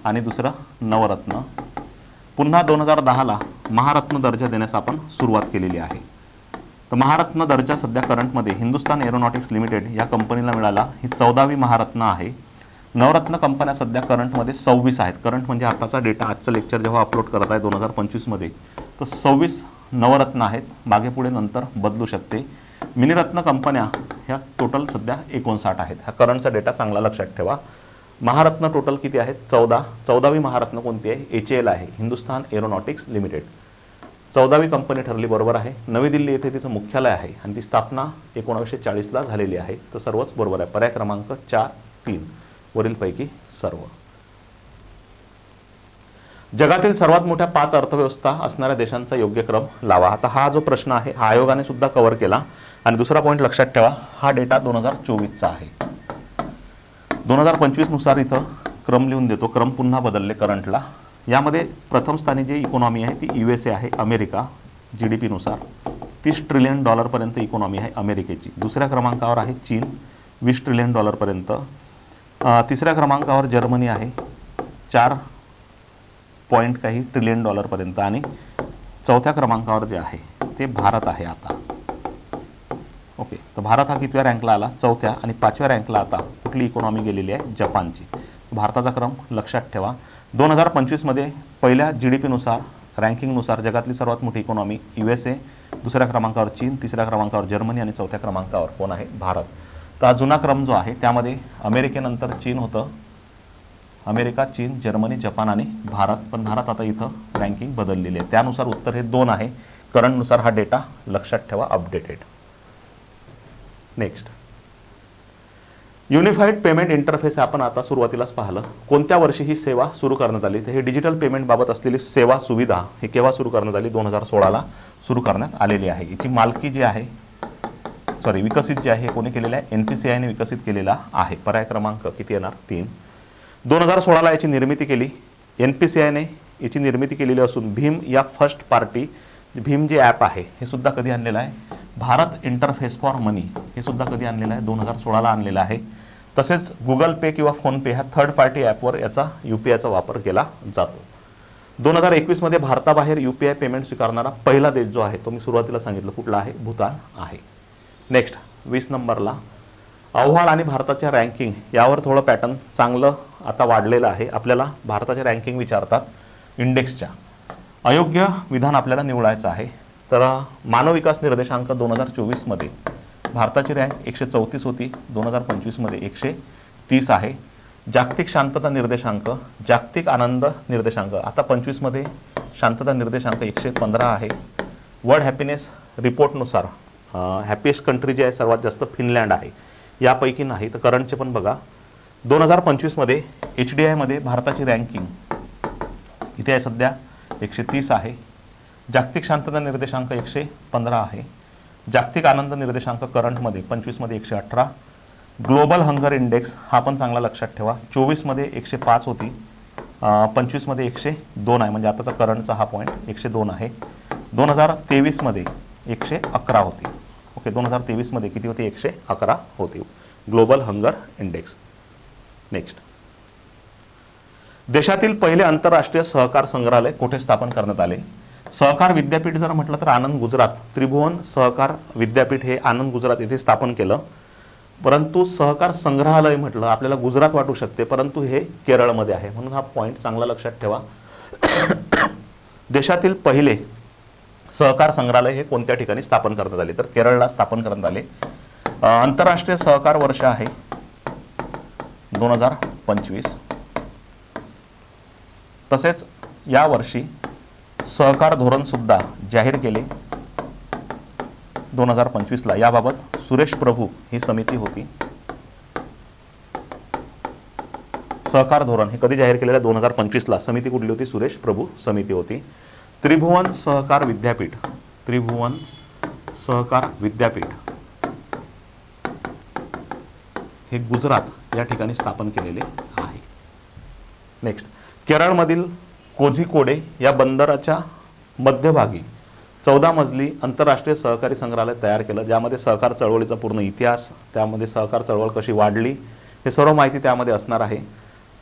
Speaker 1: आणि दुसरा नवरत्न. पुन्हा 2010ला महारत्न दर्जा देण्यास आपण सुरुवात केलेली आहे. तर महारत्न दर्जा सध्या करंटमध्ये हिंदुस्तान एरोनॉटिक्स लिमिटेड या कंपनीला मिळाला. ही 14वी महारत्न आहे. नवरत्न कंपन्या सध्या करंटमध्ये 26 आहेत. करंट म्हणजे आताचा डेटा, आजचं लेक्चर जेव्हा अपलोड करत आहे 2025मध्ये, तर 26 नवरत्न आहेत. मागे पुढे नंतर बदलू शकते. मिनीरत्न कंपन्या ह्या टोटल सध्या 59 आहेत. हा करंटचा डेटा चांगला लक्षात ठेवा. महारत्न टोटल किती आहेत? 14. 14वी महारत्न कोणती आहे? HAL आहे, हिंदुस्तान एरोनॉटिक्स लिमिटेड. 14वी कंपनी ठरली, बरोबर आहे. नवी दिल्ली येथे तिचं मुख्यालय आहे आणि ती स्थापना 1940ला झालेली आहे. तर सर्वच बरोबर आहे. पर्याय क्रमांक 4, 3 वरीलपैकी सर्व. जगातील सर्वात मोठ्या 5 अर्थव्यवस्था असणाऱ्या देशांचा योग्य क्रम लावा. आता हा जो प्रश्न आहे हा आयोगाने सुद्धा कव्हर केला. आणि दुसरा पॉईंट लक्षात ठेवा, हा डेटा 2024चा आहे. 2025 नुसार इथं क्रम लिहून देतो. क्रम पुन्हा बदलले करंटला. यामध्ये प्रथम स्थानी जी इकॉनॉमी आहे ती USA आहे, अमेरिका. GDP नुसार $30 ट्रिलियन पर्यंत इकॉनॉमी आहे अमेरिकेची. दुसऱ्या क्रमांकावर आहे चीन, $20 ट्रिलियन पर्यंत. तिसऱ्या क्रमांकावर जर्मनी आहे, 4 पॉईंट काही ट्रिलियन पर्यंत. आणि चौथ्या क्रमांकावर जे आहे ते भारत आहे आता. ओके, तर भारत हा कितव्या रँकला आला? 4थ्या. आणि 5व्या रँकला आता कुठली इकॉनॉमी गेलेली आहे? जपानची. भारताचा क्रम लक्षात ठेवा. 2025मध्ये पहिल्या GDP नुसार, रँकिंगनुसार जगातली सर्वात मोठी इकॉनॉमी USA, दुसऱ्या क्रमांकावर चीन, तिसऱ्या क्रमांकावर जर्मनी आणि चौथ्या क्रमांकावर कोण आहे? भारत. तर हा जुना क्रम जो आहे त्यामध्ये अमेरिकेनंतर चीन होतं. अमेरिका, चीन, जर्मनी, जपान आणि भारत. पण भारत आता इथं रँकिंग बदललेली आहे. त्यानुसार उत्तर हे 2 आहे. करंटनुसार हा डेटा लक्षात ठेवा, updated. Next, unified payment interface आपण आता सुरुवातीलाच पाहिलं. कोणत्या वर्षी ही सेवा सुरू करण्यात आली? तर हे डिजिटल पेमेंट बाबत असलेली सेवा सुविधा हे केव्हा सुरू करण्यात आली? 2016ला सुरू करण्यात आलेली आहे. याची मालकी जी आहे, विकसित जे आहे कोणी केलेलं आहे? NPCIने विकसित केलेला आहे. पर्याय क्रमांक किती येणार? 3. 2016ला याची निर्मिती केली. NPCIने याची निर्मिती केलेली असून भीम या फर्स्ट पार्टी, भीम जे ॲप आहे हे सुद्धा कधी आणलेलं आहे? भारत इंटरफेस फॉर मनी हे सुद्धा कधी आणलेलं आहे? 2016ला आणलेलं आहे. तसेच गुगल पे किंवा फोनपे ह्या थर्ड पार्टी ॲपवर याचा UPIचा वापर केला जातो. 2021मध्ये भारताबाहेर UPI पेमेंट स्वीकारणारा पहिला देश जो आहे तो मी सुरुवातीला सांगितलं कुठला आहे? भूतान आहे. नेक्स्ट, 20 नंबरला अहवाल आणि भारताच्या रँकिंग यावर थोडं पॅटर्न चांगलं आता वाढलेलं आहे. आपल्याला भारताच्या रँकिंग विचारतात इंडेक्सच्या. अयोग्य विधान आपल्याला निवडायचं आहे. तर मानव विकास निर्देशांक 2024मध्ये भारताची रँक 134 होती, 2025मध्ये 130 आहे. जागतिक शांतता निर्देशांक, जागतिक आनंद निर्देशांक आता 25मध्ये शांतता निर्देशांक 115 आहे. वर्ल्ड हॅपीनेस रिपोर्टनुसार हॅपीएस्ट कंट्री जी आहे सर्वात जास्त फिनलँड आहे. यापैकी नाही. तर करंटचे पण बघा, 2025मध्ये HDIमध्ये भारताची रँकिंग इथे आहे सध्या 130 आहे. जागतिक शांतता निर्देशांक 115 आहे. जागतिक आनंद निर्देशांक करंटमध्ये 25मध्ये 118. ग्लोबल हंगर इंडेक्स हा पण चांगला लक्षात ठेवा, 24मध्ये 105 होती, 25मध्ये 102 आहे. म्हणजे आताचा करंटचा हा पॉईंट 102 आहे. 2023मध्ये 111 होती. ओके, 2023मध्ये किती होती? 111 होती ग्लोबल हंगर इंडेक्स. नेक्स्ट, देशातील पहिले आंतरराष्ट्रीय सहकार संग्रहालय कुठे स्थापन करण्यात आले? सहकार विद्यापीठ जर म्हटलं तर आनंद गुजरात, त्रिभुवन सहकार विद्यापीठ हे आनंद गुजरात येथे स्थापन केलं. परंतु सहकार संग्रहालय म्हटलं आपल्याला गुजरात वाटू शकते, परंतु हे केरळमध्ये आहे, म्हणून हा पॉईंट चांगला लक्षात ठेवा. देशातील पहिले सहकार संग्रहालय हे कोणत्या ठिकाणी स्थापन करण्यात आले, तर केरळला स्थापन करण्यात आले. आंतरराष्ट्रीय सहकार वर्ष आहे 2025. तसेच या वर्षी सहकार धोरण सुद्धा जाहीर केले 2025ला. याबाबत सुरेश प्रभू ही समिती होती. सहकार धोरण हे कधी जाहीर केलेलं 2025ला. समिती कुठली होती? सुरेश प्रभू समिती होती. त्रिभुवन सहकार विद्यापीठ, त्रिभुवन सहकार विद्यापीठ हे गुजरात या ठिकाणी स्थापन केलेले आहे. नेक्स्ट, केरळमधील कोझिकोडे या बंदराच्या मध्यभागी 14 मजली आंतरराष्ट्रीय सहकारी संग्रहालय तयार केलं, ज्यामध्ये सहकार चळवळीचा पूर्ण इतिहास, त्यामध्ये सहकार चळवळ कशी वाढली हे सर्व माहिती त्यामध्ये असणार आहे.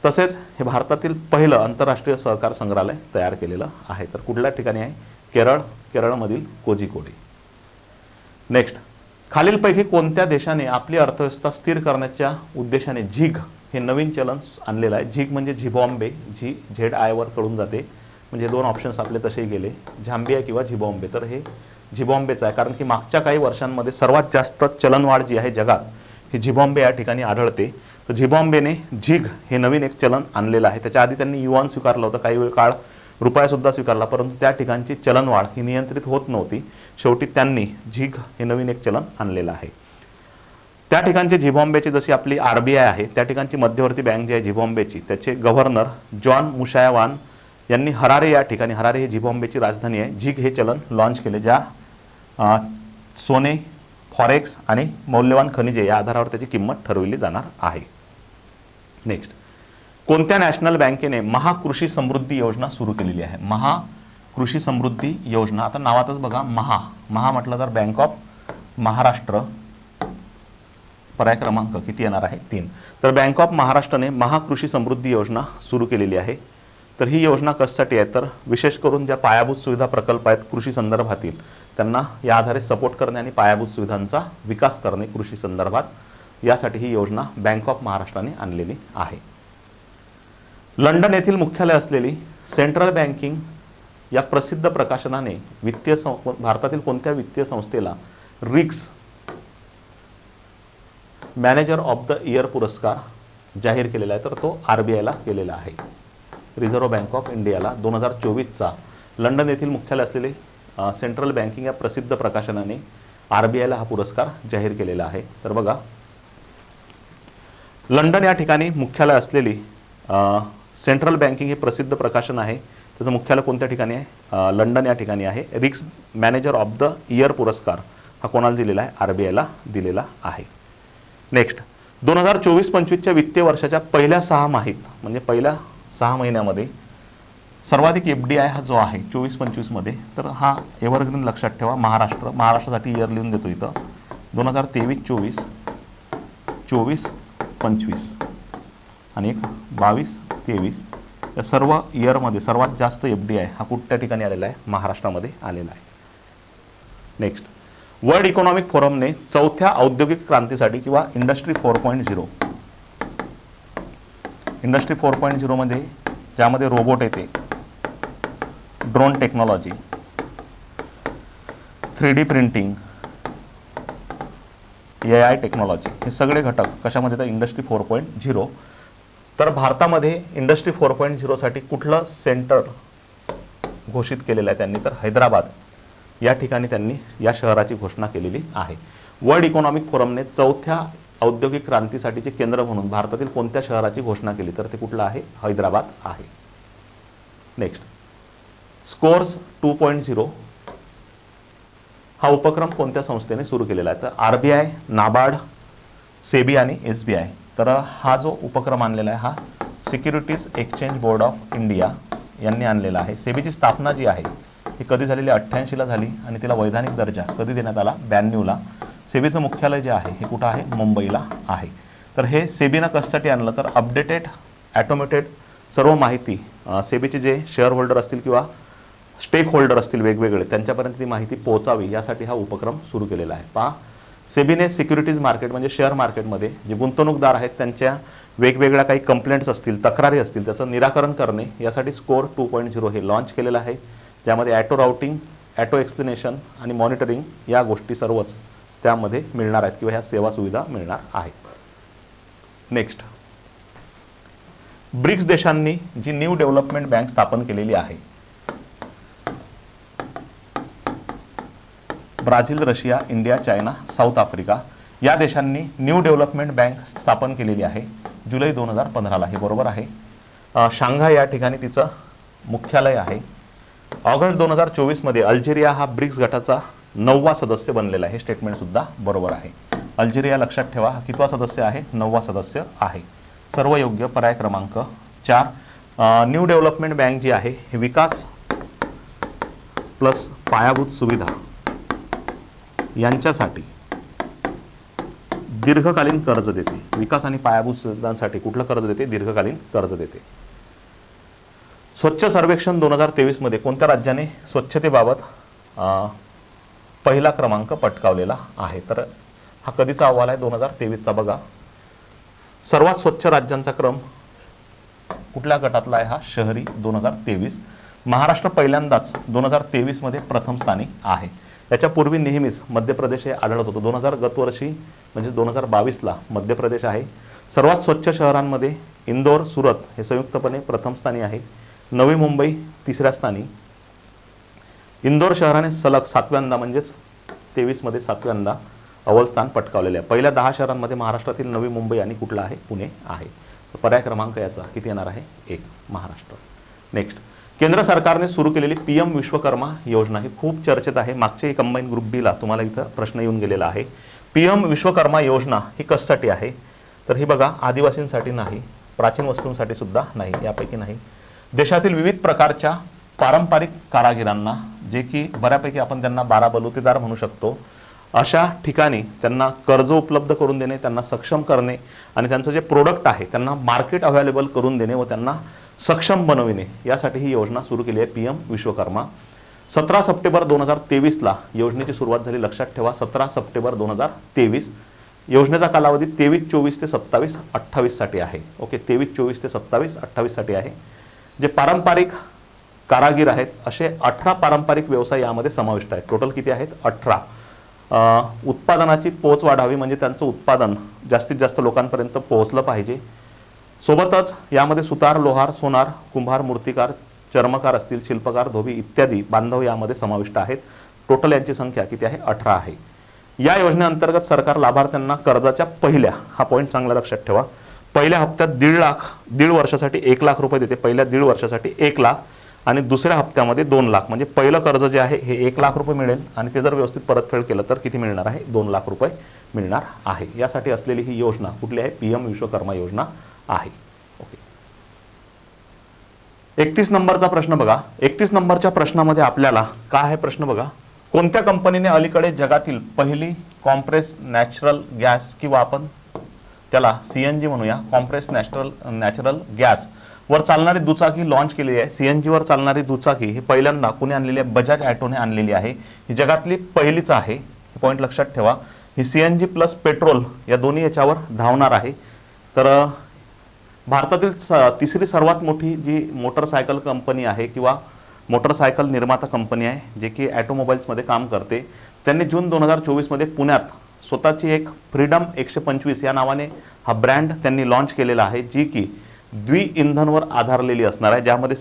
Speaker 1: तसेच हे भारतातील पहिलं आंतरराष्ट्रीय सहकार संग्रहालय तयार केलेलं आहे. तर कुठल्या ठिकाणी आहे? केरळमधील कोझिकोडे. नेक्स्ट, खालीलपैकी कोणत्या देशाने आपली अर्थव्यवस्था स्थिर करण्याच्या उद्देशाने झिग हे नवीन चलन आणलेलं आहे? झिग म्हणजे झिम्बाब्वे, ZIM वर कडून जाते, म्हणजे दोन ऑप्शन्स आपले तसेही गेले, झांबिया किंवा झिम्बाब्वे. तर हे झिम्बाब्वेचं आहे, कारण की मागच्या काही वर्षांमध्ये सर्वात जास्त चलनवाढ जी आहे जगात ही झिम्बाब्वे या ठिकाणी आढळते. तर झिम्बाब्वेने झिग हे नवीन एक चलन आणलेलं आहे. त्याच्या आधी त्यांनी युआन स्वीकारलं होतं, काही वेळ काळ रुपयासुद्धा स्वीकारला, परंतु त्या ठिकाणची चलनवाढ ही नियंत्रित होत नव्हती. शेवटी त्यांनी झिग हे नवीन एक चलन आणलेलं आहे. त्या ठिकाणची झिम्बाब्वेची जशी आपली RBI आहे, त्या ठिकाणची मध्यवर्ती बँक जी आहे झिम्बाब्वेची, त्याचे गव्हर्नर जॉन मुशायावान यांनी हरारे या ठिकाणी, हरारे ही झिम्बाब्वेची राजधानी आहे, झिग हे चलन लॉन्च केले, ज्या सोने, फॉरेक्स आणि मौल्यवान खनिजे या आधारावर त्याची किंमत ठरवली जाणार आहे. नेक्स्ट, कोणत्या नॅशनल बँकेने महाकृषी समृद्धी योजना सुरू केलेली आहे? महाकृषी समृद्धी योजना. आता नावातच बघा, महा म्हटलं तर बँक ऑफ महाराष्ट्र. पर्याय क्रमांक किती येणार आहे? 3. तर बँक ऑफ महाराष्ट्राने महाकृषी समृद्धी योजना सुरू केलेली आहे. तर ही योजना कशासाठी आहे? तर विशेष करून ज्या पायाभूत सुविधा प्रकल्प आहेत कृषी संदर्भातील, त्यांना या आधारे सपोर्ट करणे आणि पायाभूत सुविधांचा विकास करणे कृषी संदर्भात, यासाठी ही योजना बँक ऑफ महाराष्ट्राने आणलेली आहे. लंडन येथील मुख्यालय असलेली सेंट्रल बँकिंग या प्रसिद्ध प्रकाशनाने भारतातील कोणत्या वित्तीय संस्थेला रिक्स मॅनेजर ऑफ द इयर पुरस्कार जाहीर केलेला आहे? तर तो RBIला केलेला आहे. रिझर्व्ह बँक ऑफ इंडियाला 2024चा लंडन येथील मुख्यालय असलेले सेंट्रल बँकिंग या प्रसिद्ध प्रकाशनाने RBIला हा पुरस्कार जाहीर केलेला आहे. तर बघा, लंडन या ठिकाणी मुख्यालय असलेली सेंट्रल बँकिंग हे प्रसिद्ध प्रकाशन आहे. त्याचं मुख्यालय कोणत्या ठिकाणी आहे? लंडन या ठिकाणी आहे. रिक्स मॅनेजर ऑफ द इयर पुरस्कार हा कोणाला दिलेला आहे? RBIला दिलेला आहे. नेक्स्ट, 2024-25च्या वित्तीय वर्षाच्या पहिल्या 6 माहीत, म्हणजे पहिल्या 6 महिन्यामध्ये सर्वाधिक FDI हा जो आहे 24-25मध्ये, तर हा एव्हरग्रीन लक्षात ठेवा. महाराष्ट्रासाठी इयर लिहून देतो इथं. 2023-24, 24-25 आणि एक 22-23 या सर्व इयरमध्ये सर्वात जास्त FDI हा कुठल्या ठिकाणी आलेला आहे? महाराष्ट्रामध्ये आलेला आहे. नेक्स्ट, वर्ल्ड इकॉनॉमिक फोरमने 4थ्या औद्योगिक क्रांतीसाठी किंवा इंडस्ट्री 4.0, इंडस्ट्री 4.0 मध्ये ज्यामध्ये रोबोट येते, drone technology, 3D printing, AI technology, हे सगळे घटक कशामध्ये? तर इंडस्ट्री 4.0. तर भारतामध्ये इंडस्ट्री 4.0 साठी कुठलं सेंटर घोषित केलेलं आहे त्यांनी? तर हैदराबाद या ठिकाणी त्यांनी या शहराची घोषणा केलेली आहे. वर्ल्ड इकॉनॉमिक फोरमने 4थ्या औद्योगिक क्रांतीसाठीचे केंद्र म्हणून भारतातील कोणत्या शहराची घोषणा केली? तर ते कुठलं आहे? हैदराबाद आहे. नेक्स्ट, स्कोर्स 2.0 हा उपक्रम कोणत्या संस्थेने सुरू केलेला आहे? तर RBI, नाबार्ड, सेबी आणि SBI. तर हा जो उपक्रम आणलेला आहे हा securities exchange board of India यांनी आणलेला आहे. सेबीची स्थापना जी आहे ही कधी झालेली? 88ला झाली आणि तिला वैधानिक दर्जा कधी देण्यात आला? 92ला. सेबीचं मुख्यालय जे आहे हे कुठं आहे? मुंबईला आहे. तर हे सेबीनं कशासाठी आणलं? तर अपडेटेड ॲटोमेटेड सर्व माहिती सेबीचे जे शेअर होल्डर असतील किंवा स्टेक होल्डर असतील वेगवेगळे, त्यांच्यापर्यंत ती माहिती पोहोचावी यासाठी हा उपक्रम सुरू केलेला आहे. पहा, सेबीने सिक्युरिटीज मार्केट म्हणजे शेअर मार्केटमध्ये जे गुंतवणूकदार आहेत त्यांच्या वेगवेगळ्या काही कंप्लेंट्स असतील, तक्रारी असतील, त्याचं निराकरण करणे यासाठी स्कोअर 2.0 हे लॉन्च केलेलं आहे, ज्यामध्ये ॲटो राउटिंग, ॲटो एक्सप्लेनेशन आणि मॉनिटरिंग या गोष्टी सर्वच त्यामध्ये मिळणार आहेत किंवा ह्या सेवा सुविधा मिळणार आहेत. नेक्स्ट, ब्रिक्स देशांनी जी न्यू डेव्हलपमेंट बँक स्थापन केलेली आहे, Brazil, Russia, India, China, south Africa या देशांनी न्यू डेव्हलपमेंट बँक स्थापन केलेली आहे जुलै 2015ला. हे बरोबर आहे. शांघाय या ठिकाणी तिचं मुख्यालय आहे. ऑगस्ट 2024मध्ये अल्जेरिया हा ब्रिक्स गटाचा 9वा सदस्य बनलेला आहे. हे स्टेटमेंटसुद्धा बरोबर आहे. अल्जेरिया लक्षात ठेवा हा कितवा सदस्य आहे? 9वा सदस्य आहे. सर्व योग्य. पर्याय क्रमांक 4. न्यू डेव्हलपमेंट बँक जी आहे हे विकास प्लस पायाभूत सुविधा यांच्यासाठी दीर्घकालीन कर्ज देते. विकास आणि पायाभूत सुविधांसाठी कुठलं कर्ज देते? दीर्घकालीन कर्ज देते. स्वच्छ सर्वेक्षण 2023 मध्ये कोणत्या राज्याने स्वच्छतेबाबत पहिला क्रमांक पटकावलेला आहे? तर हा कधीचा अहवाल आहे? 2023चा. बघा, सर्वात स्वच्छ राज्यांचा क्रम कुठल्या गटातला आहे? हा शहरी 2023. महाराष्ट्र पहिल्यांदाच 2023 मध्ये प्रथम स्थानी आहे. याच्यापूर्वी नेहमीच मध्य प्रदेश हे आढळत होतं. 2000 गतवर्षी म्हणजे 2022ला मध्य प्रदेश आहे. सर्वात स्वच्छ शहरांमध्ये इंदोर, सुरत हे संयुक्तपणे प्रथम स्थानी आहे. नवी मुंबई तिसऱ्या स्थानी. इंदोर शहराने सलग 7व्यांदा म्हणजेच 23 मध्ये 7व्यांदा अव्वल स्थान पटकावलेले आहे. पहिल्या 10 शहरांमध्ये महाराष्ट्रातील नवी मुंबई आणि कुठला आहे? पुणे आहे. तर पर्याय क्रमांक याचा किती येणार आहे? 1, महाराष्ट्र. नेक्स्ट, केंद्र सरकारने सुरू केलेली PM विश्वकर्मा योजना ही खूप चर्चेत आहे. मागच्या कंबाईन ग्रुप बीला तुम्हाला इथं प्रश्न येऊन गेलेला आहे. PM विश्वकर्मा योजना ही कशासाठी आहे? तर ही बघा, आदिवासींसाठी नाही, प्राचीन वस्तूंसाठी सुद्धा नाही, यापैकी नाही. देशातील विविध प्रकारच्या पारंपरिक कारागिरांना, जे की बऱ्यापैकी आपण त्यांना 12 बलुतेदार म्हणू शकतो, अशा ठिकाणी त्यांना कर्ज उपलब्ध करून देणे, त्यांना सक्षम करणे आणि त्यांचं जे प्रोडक्ट आहे त्यांना मार्केट अवेलेबल करून देणे व त्यांना सक्षम बनविणे यासाठी ही योजना सुरू केली आहे PM विश्वकर्मा. 17 सप्टेंबर 2023ला योजनेची सुरुवात झाली. लक्षात ठेवा, 17 सप्टेंबर 2023. योजनेचा कालावधी 23-24 ते 27-28 साठी आहे. ओके, 23-24 ते 27-28 साठी आहे. जे पारंपरिक कारागीर आहेत असे 18 पारंपरिक व्यवसाय यामध्ये समाविष्ट आहेत. टोटल किती आहेत? 18. उत्पादनाची पोहोच वाढावी म्हणजे त्यांचं उत्पादन जास्तीत जास्त लोकांपर्यंत पोहोचलं पाहिजे. सोबतच यामध्ये सुतार, लोहार, सोनार, कुंभार, मूर्तिकार, चर्मकार असतील, शिल्पकार, धोबी इत्यादी बांधव यामध्ये समाविष्ट आहेत. टोटल यांची संख्या किती आहे? 18 आहे. या योजनेअंतर्गत सरकार लाभार्थ्यांना कर्जाच्या पहिल्या, हा पॉईंट चांगला लक्षात ठेवा, पहिल्या हप्त्यात 1.5 वर्षासाठी 1 लाख रुपये देते. पहिल्या 1.5 वर्षासाठी 1 लाख आणि दुसऱ्या हप्त्यामध्ये 2 लाख. म्हणजे पहिलं कर्ज जे आहे हे 1 लाख रुपये मिळेल आणि ते जर व्यवस्थित परतफेड केलं तर किती मिळणार आहे? 2 लाख रुपये मिळणार आहे. यासाठी असलेली ही योजना कुठली आहे? PM विश्वकर्मा योजना आहे. ओके, 31 नंबरचा प्रश्न बघा. 31 नंबरच्या प्रश्नामध्ये आपल्याला काय आहे प्रश्न बघा. कोणत्या कंपनीने अलीकडे जगातील पहिली कॉम्प्रेस नॅचरल गॅस किंवा आपण त्याला CNG म्हणूया, कॉम्प्रेस नॅचरल गॅस वर चालणारी दुचाकी लॉन्च केलेली आहे? CNG वर चालणारी दुचाकी ही पहिल्यांदा कुणी आणलेली आहे? बजाज ॲटोने आणलेली आहे. ही जगातली पहिलीच आहे. हे पॉईंट लक्षात ठेवा. ही CNG प्लस पेट्रोल या दोन्ही याच्यावर धावणार आहे. तर भारतातील तिसरी सर्वात मोठी जी मोटरसायकल कंपनी आहे किंवा मोटरसायकल निर्माता कंपनी आहे, जे की ॲटोमोबाईल्समध्ये काम करते, त्यांनी जून 2024 मध्ये पुण्यात स्वतःची एक फ्रीडम 125 या नावाने हा ब्रँड त्यांनी लॉन्च केलेला आहे, जी की द्विइंधनवर आधारलेली असणार आहे, ज्यामध्ये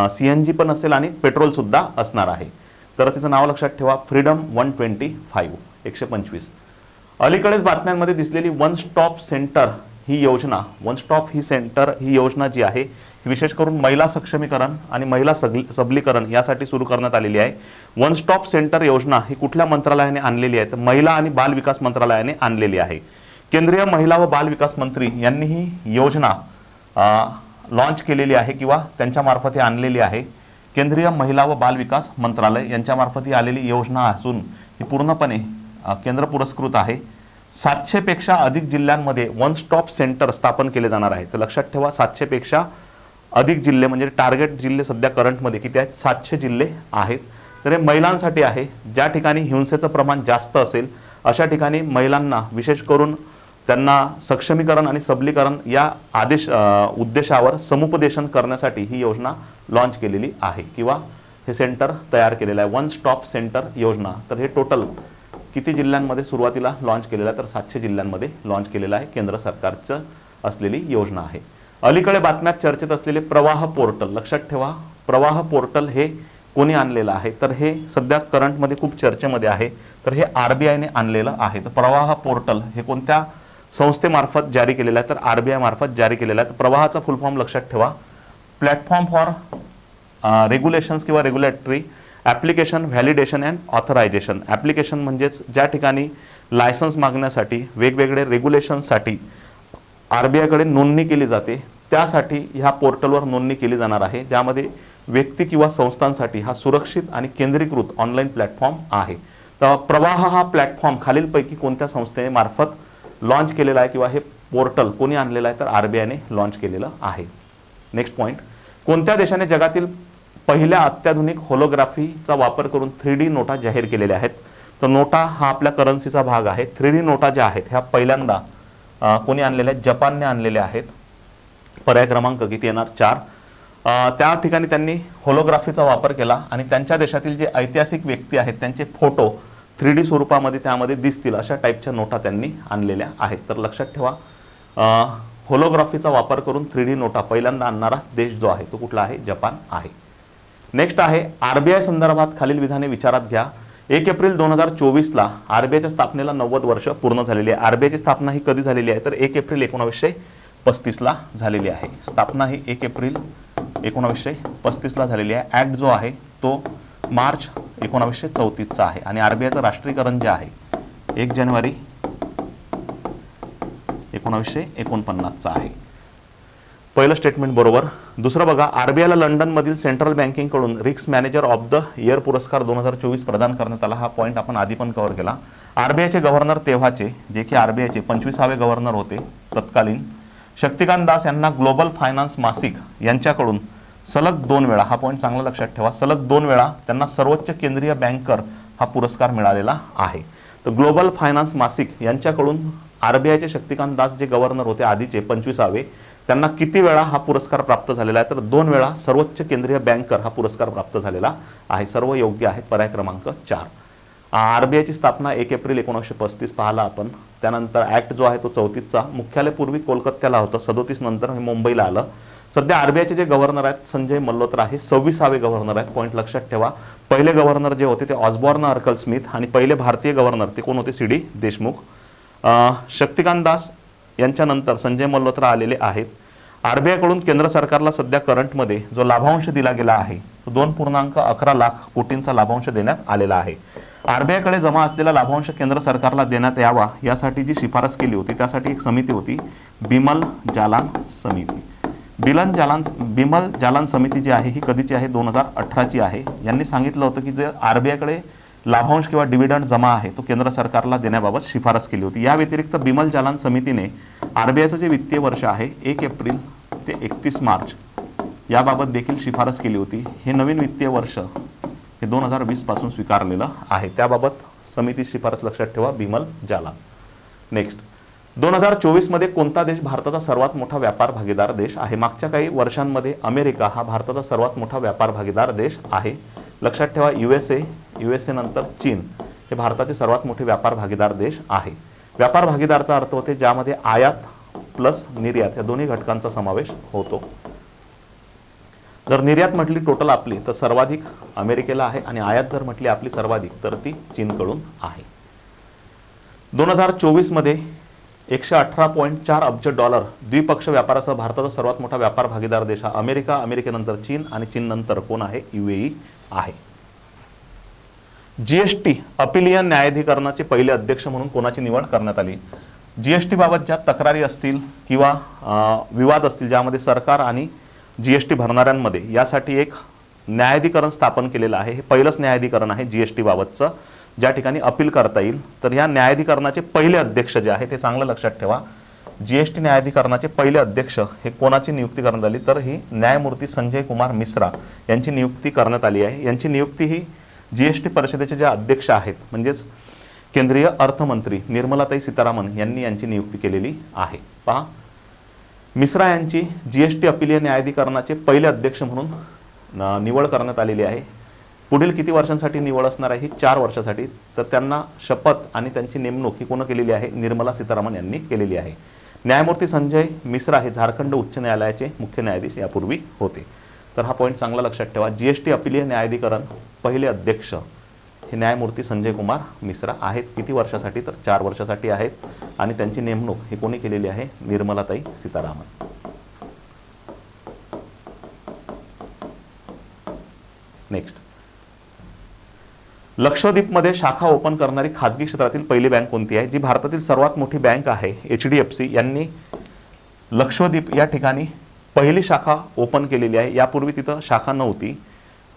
Speaker 1: CNG पण असेल आणि पेट्रोल सुद्धा असणार आहे. तर तिचं नाव लक्षात ठेवा, फ्रीडम 125. अलीकडेच बातम्यांमध्ये दिसलेली वन स्टॉप सेंटर ही योजना, वन स्टॉप ही योजना जी आहे ही विशेष करून महिला सक्षमीकरण आणि महिला सबलीकरण यासाठी सुरू करण्यात आलेली आहे. वन स्टॉप सेंटर योजना ही कुठल्या मंत्रालयाने आणलेली आहे? तर महिला आणि बाल विकास मंत्रालयाने आणलेली आहे. केंद्रीय महिला व बाल विकास मंत्री यांनी ही योजना लॉन्च केलेली आहे किंवा त्यांच्या मार्फत ही आणलेली आहे. केंद्रीय महिला व बाल विकास मंत्रालय यांच्या मार्फत ही आलेली योजना असून ही पूर्णपणे केंद्र पुरस्कृत आहे. 700 पेक्षा अधिक जिल्ह्यांमध्ये वन स्टॉप सेंटर स्थापन केले जाणार आहे. तर लक्षात ठेवा, 700 पेक्षा अधिक जिल्हे म्हणजे टार्गेट जिल्हे सध्या करंटमध्ये किती आहेत? 700 जिल्हे आहेत. तर हे महिलांसाठी आहे, ज्या ठिकाणी हिंसेचं प्रमाण जास्त असेल अशा ठिकाणी महिलांना विशेष करून त्यांना सक्षमीकरण आणि सबलीकरण या उद्देशावर समुपदेशन करण्यासाठी ही योजना लॉन्च केलेली आहे किंवा हे सेंटर तयार केलेलं आहे, वन स्टॉप सेंटर योजना. तर हे टोटल किती जिल्ह्यांमध्ये सुरुवातीला लॉन्च केलेलं आहे, तर 700 जिल्ह्यांमध्ये लॉन्च केलेलं आहे. केंद्र सरकारचं असलेली योजना आहे. अलीकडे बातम्यात चर्चेत असलेले प्रवाह पोर्टल, लक्षात ठेवा प्रवाह पोर्टल हे कोणी आणलेलं आहे, तर हे सध्या करंटमध्ये खूप चर्चेमध्ये आहे. तर हे RBIने आणलेलं आहे. तर प्रवाह पोर्टल हे कोणत्या संस्थेमार्फत जारी केलेलं आहे, तर RBI मार्फत जारी केलेलं आहे. तर प्रवाहाचा फुल फॉर्म लक्षात ठेवा, प्लॅटफॉर्म फॉर रेग्युलेशन्स किंवा regulatory application validation and authorisation. Application म्हणजेच ज्या ठिकाणी लायसन्स मागण्यासाठी वेगवेगळे रेग्युलेशन्ससाठी RBIकडे नोंदणी केली जाते, त्यासाठी ह्या पोर्टलवर नोंदणी केली जाणार आहे, ज्यामध्ये व्यक्ती किंवा संस्थांसाठी हा सुरक्षित आणि केंद्रीकृत ऑनलाईन प्लॅटफॉर्म आहे. तर प्रवाह हा प्लॅटफॉर्म खालीलपैकी कोणत्या संस्थेने मार्फत लॉन्च केलेला आहे किंवा हे पोर्टल कोणी आणलेलं आहे, तर RBIने लॉन्च केलेलं आहे. नेक्स्ट पॉईंट, कोणत्या देशाने जगातील पहिल्या अत्याधुनिक होलोग्राफीचा वापर करून 3D नोटा जाहीर केलेल्या आहेत. तर नोटा हा आपल्या करन्सीचा भाग आहे. 3D नोटा ज्या आहेत ह्या पहिल्यांदा कोणी आणलेल्या आहेत, जपानने आणलेल्या आहेत. पर्याय क्रमांक किती येणार, 4. त्या ठिकाणी त्यांनी होलोग्राफीचा वापर केला आणि त्यांच्या देशातील जे ऐतिहासिक व्यक्ती आहेत त्यांचे फोटो 3D स्वरूपामध्ये त्यामध्ये दिसतील अशा टाईपच्या नोटा त्यांनी आणलेल्या आहेत. तर लक्षात ठेवा, होलोग्राफीचा वापर करून 3D नोटा पहिल्यांदा आणणारा देश जो आहे तो कुठला आहे, जपान आहे. नेक्स्ट आहे RBI संदर्भात खालील विधाने विचारात घ्या. 1 एप्रिल 2024ला RBIच्या स्थापनेला 90 वर्ष पूर्ण झालेली आहे. RBIची स्थापना ही कधी झालेली आहे, तर 1 एप्रिल 1935ला झालेली आहे. स्थापना ही 1 एप्रिल 1935ला झालेली आहे. ॲक्ट जो आहे तो मार्च 1934चा आहे आणि RBIचं राष्ट्रीयकरण जे आहे 1 जानेवारी 1949चा आहे. पहिलं स्टेटमेंट बरोबर. दुसरं बघा, RBIला लंडनमधील सेंट्रल बँकिंगकडून risk manager of the year पुरस्कार 2024 प्रदान करण्यात आला. हा पॉईंट आपण आधी पण कव्हर केला. RBIचे गव्हर्नर तेव्हाचे जे की RBIचे 25वे गव्हर्नर होते तत्कालीन शक्तिकांत दास यांना ग्लोबल फायनान्स मासिक यांच्याकडून सलग 2 वेळा, हा पॉईंट चांगला लक्षात ठेवा, सलग 2 वेळा त्यांना सर्वोच्च केंद्रीय बँकर हा पुरस्कार मिळालेला आहे. तर ग्लोबल फायनान्स मासिक यांच्याकडून RBIचे शक्तिकांत दास जे गव्हर्नर होते आधीचे 25वे, त्यांना किती वेळा हा पुरस्कार प्राप्त झालेला आहे, तर 2 वेळा सर्वोच्च केंद्रीय बँकर हा पुरस्कार प्राप्त झालेला आहे. सर्व योग्य आहेत. पर्याय क्रमांक 4. RBIची स्थापना 1 एप्रिल 1935 पाहिला आपण. त्यानंतर ॲक्ट जो आहे तो 34चा. मुख्यालय पूर्वी कोलकात्याला होतं, 37 नंतर हे मुंबईला आलं. सध्या RBIचे जे गव्हर्नर आहेत संजय मल्होत्रा हे 26वे गव्हर्नर आहेत. पॉईंट लक्षात ठेवा. पहिले गव्हर्नर जे होते ते ऑसबॉर्न अर्कल स्मिथ आणि पहिले भारतीय गव्हर्नर ते कोण होते, CD देशमुख. शक्तिकांत दास यांच्यानंतर संजय मल्होत्रा आलेले आहेत. RBIकडून केंद्र सरकारला सध्या करंटमध्ये जो लाभांश दिला गेला आहे तो 2.11 लाख कोटींचा लाभांश देण्यात आलेला आहे. RBIकडे जमा असलेला लाभांश केंद्र सरकारला देण्यात यावा यासाठी जी शिफारस केली होती त्यासाठी एक समिती होती, बिमल जालान समिती. बिमल जालान समिती जी आहे ही कधीची आहे, 2018ची आहे. यांनी सांगितलं होतं की जे RBIकडे लाभांश किंवा डिव्हिडंड जमा आहे तो केंद्र सरकारला देण्याबाबत शिफारस केली होती. या व्यतिरिक्त बिमल जालान समितीने RBIचं जे वित्तीय वर्ष आहे 1 एप्रिल ते 31 मार्च याबाबत देखील शिफारस केली होती. हे नवीन वित्तीय वर्ष हे 2020 पासून स्वीकारलेलं आहे. त्याबाबत समिती शिफारस लक्षात ठेवा, बिमल जालान. नेक्स्ट, 2024 मध्ये कोणता देश भारताचा सर्वात मोठा व्यापार भागीदार देश आहे? मागच्या काही वर्षांमध्ये अमेरिका हा भारताचा सर्वात मोठा व्यापार भागीदार देश आहे. लक्षात ठेवा, USA नंतर चीन हे भारताचे सर्वात मोठे व्यापार भागीदार देश आहे. व्यापार भागीदारचा अर्थ होते ज्यामध्ये आयात प्लस निर्यात या दोन्ही घटकांचा समावेश होतो. जर निर्यात म्हटली टोटल आपली तर सर्वाधिक अमेरिकेला आहे आणि आयात जर म्हटली आपली सर्वाधिक तर ती चीनकडून आहे. 2024 मध्ये 118.4 अब्ज डॉलर द्विपक्षीय व्यापारासह भारताचा सर्वात मोठा व्यापार भागीदार देश हा अमेरिकेनंतर चीन आणि चीननंतर कोण आहे? UAE आहे. GST अपिलियन न्यायाधिकरणाचे पहिले अध्यक्ष म्हणून कोणाची निवड करण्यात आली? GST बाबत ज्या तक्रारी असतील किंवा विवाद असतील ज्यामध्ये सरकार आणि GST भरणाऱ्यांमध्ये यासाठी एक न्यायाधिकरण स्थापन केलेलं आहे. हे पहिलंच न्यायाधिकरण आहे GST बाबतचं ज्या ठिकाणी अपील करता येईल. तर या न्यायाधिकरणाचे पहिले अध्यक्ष जे आहे ते चांगलं लक्षात ठेवा. GST न्यायाधिकरणाचे पहिले अध्यक्ष हे कोणाची नियुक्ती करण्यात आली? तर ही न्यायमूर्ती संजय कुमार मिश्रा यांची नियुक्ती करण्यात आली आहे. यांची नियुक्ती ही GST परिषदेचे जे अध्यक्ष आहेत म्हणजेच केंद्रीय अर्थमंत्री निर्मलाताई सीतारामन यांनी यांची नियुक्ती केलेली आहे. पहा, मिश्रा यांची जीएसटी अपीलीय न्यायाधिकरणाचे पहिले अध्यक्ष म्हणून निवड करण्यात आलेली आहे. पुढील किती वर्षांसाठी निवड असणार आहे? ही 4 वर्षासाठी. तर त्यांना शपथ आणि त्यांची नेमणूक ही कोण केलेली आहे? निर्मला सीतारामन यांनी केलेली आहे. न्यायमूर्ती संजय मिश्रा हे झारखंड उच्च न्यायालयाचे मुख्य न्यायाधीश यापूर्वी होते. तर हा पॉईंट चांगला लक्षात ठेवा. जीएसटी अपीलीय न्यायाधिकरण पहिले अध्यक्ष हे न्यायमूर्ती संजय कुमार मिश्रा आहेत. किती वर्षासाठी? तर 4 वर्षासाठी आहेत. आणि त्यांची नेमणूक ही कोणी केलेली आहे? निर्मलाताई सीतारामन. नेक्स्ट, लक्षद्वीपमध्ये शाखा ओपन करणारी खाजगी क्षेत्रातील पहिली बँक कोणती आहे? जी भारतातील सर्वात मोठी बँक आहे HDFC यांनी लक्षद्वीप या ठिकाणी पहिली शाखा ओपन केलेली आहे. यापूर्वी तिथं शाखा नव्हती.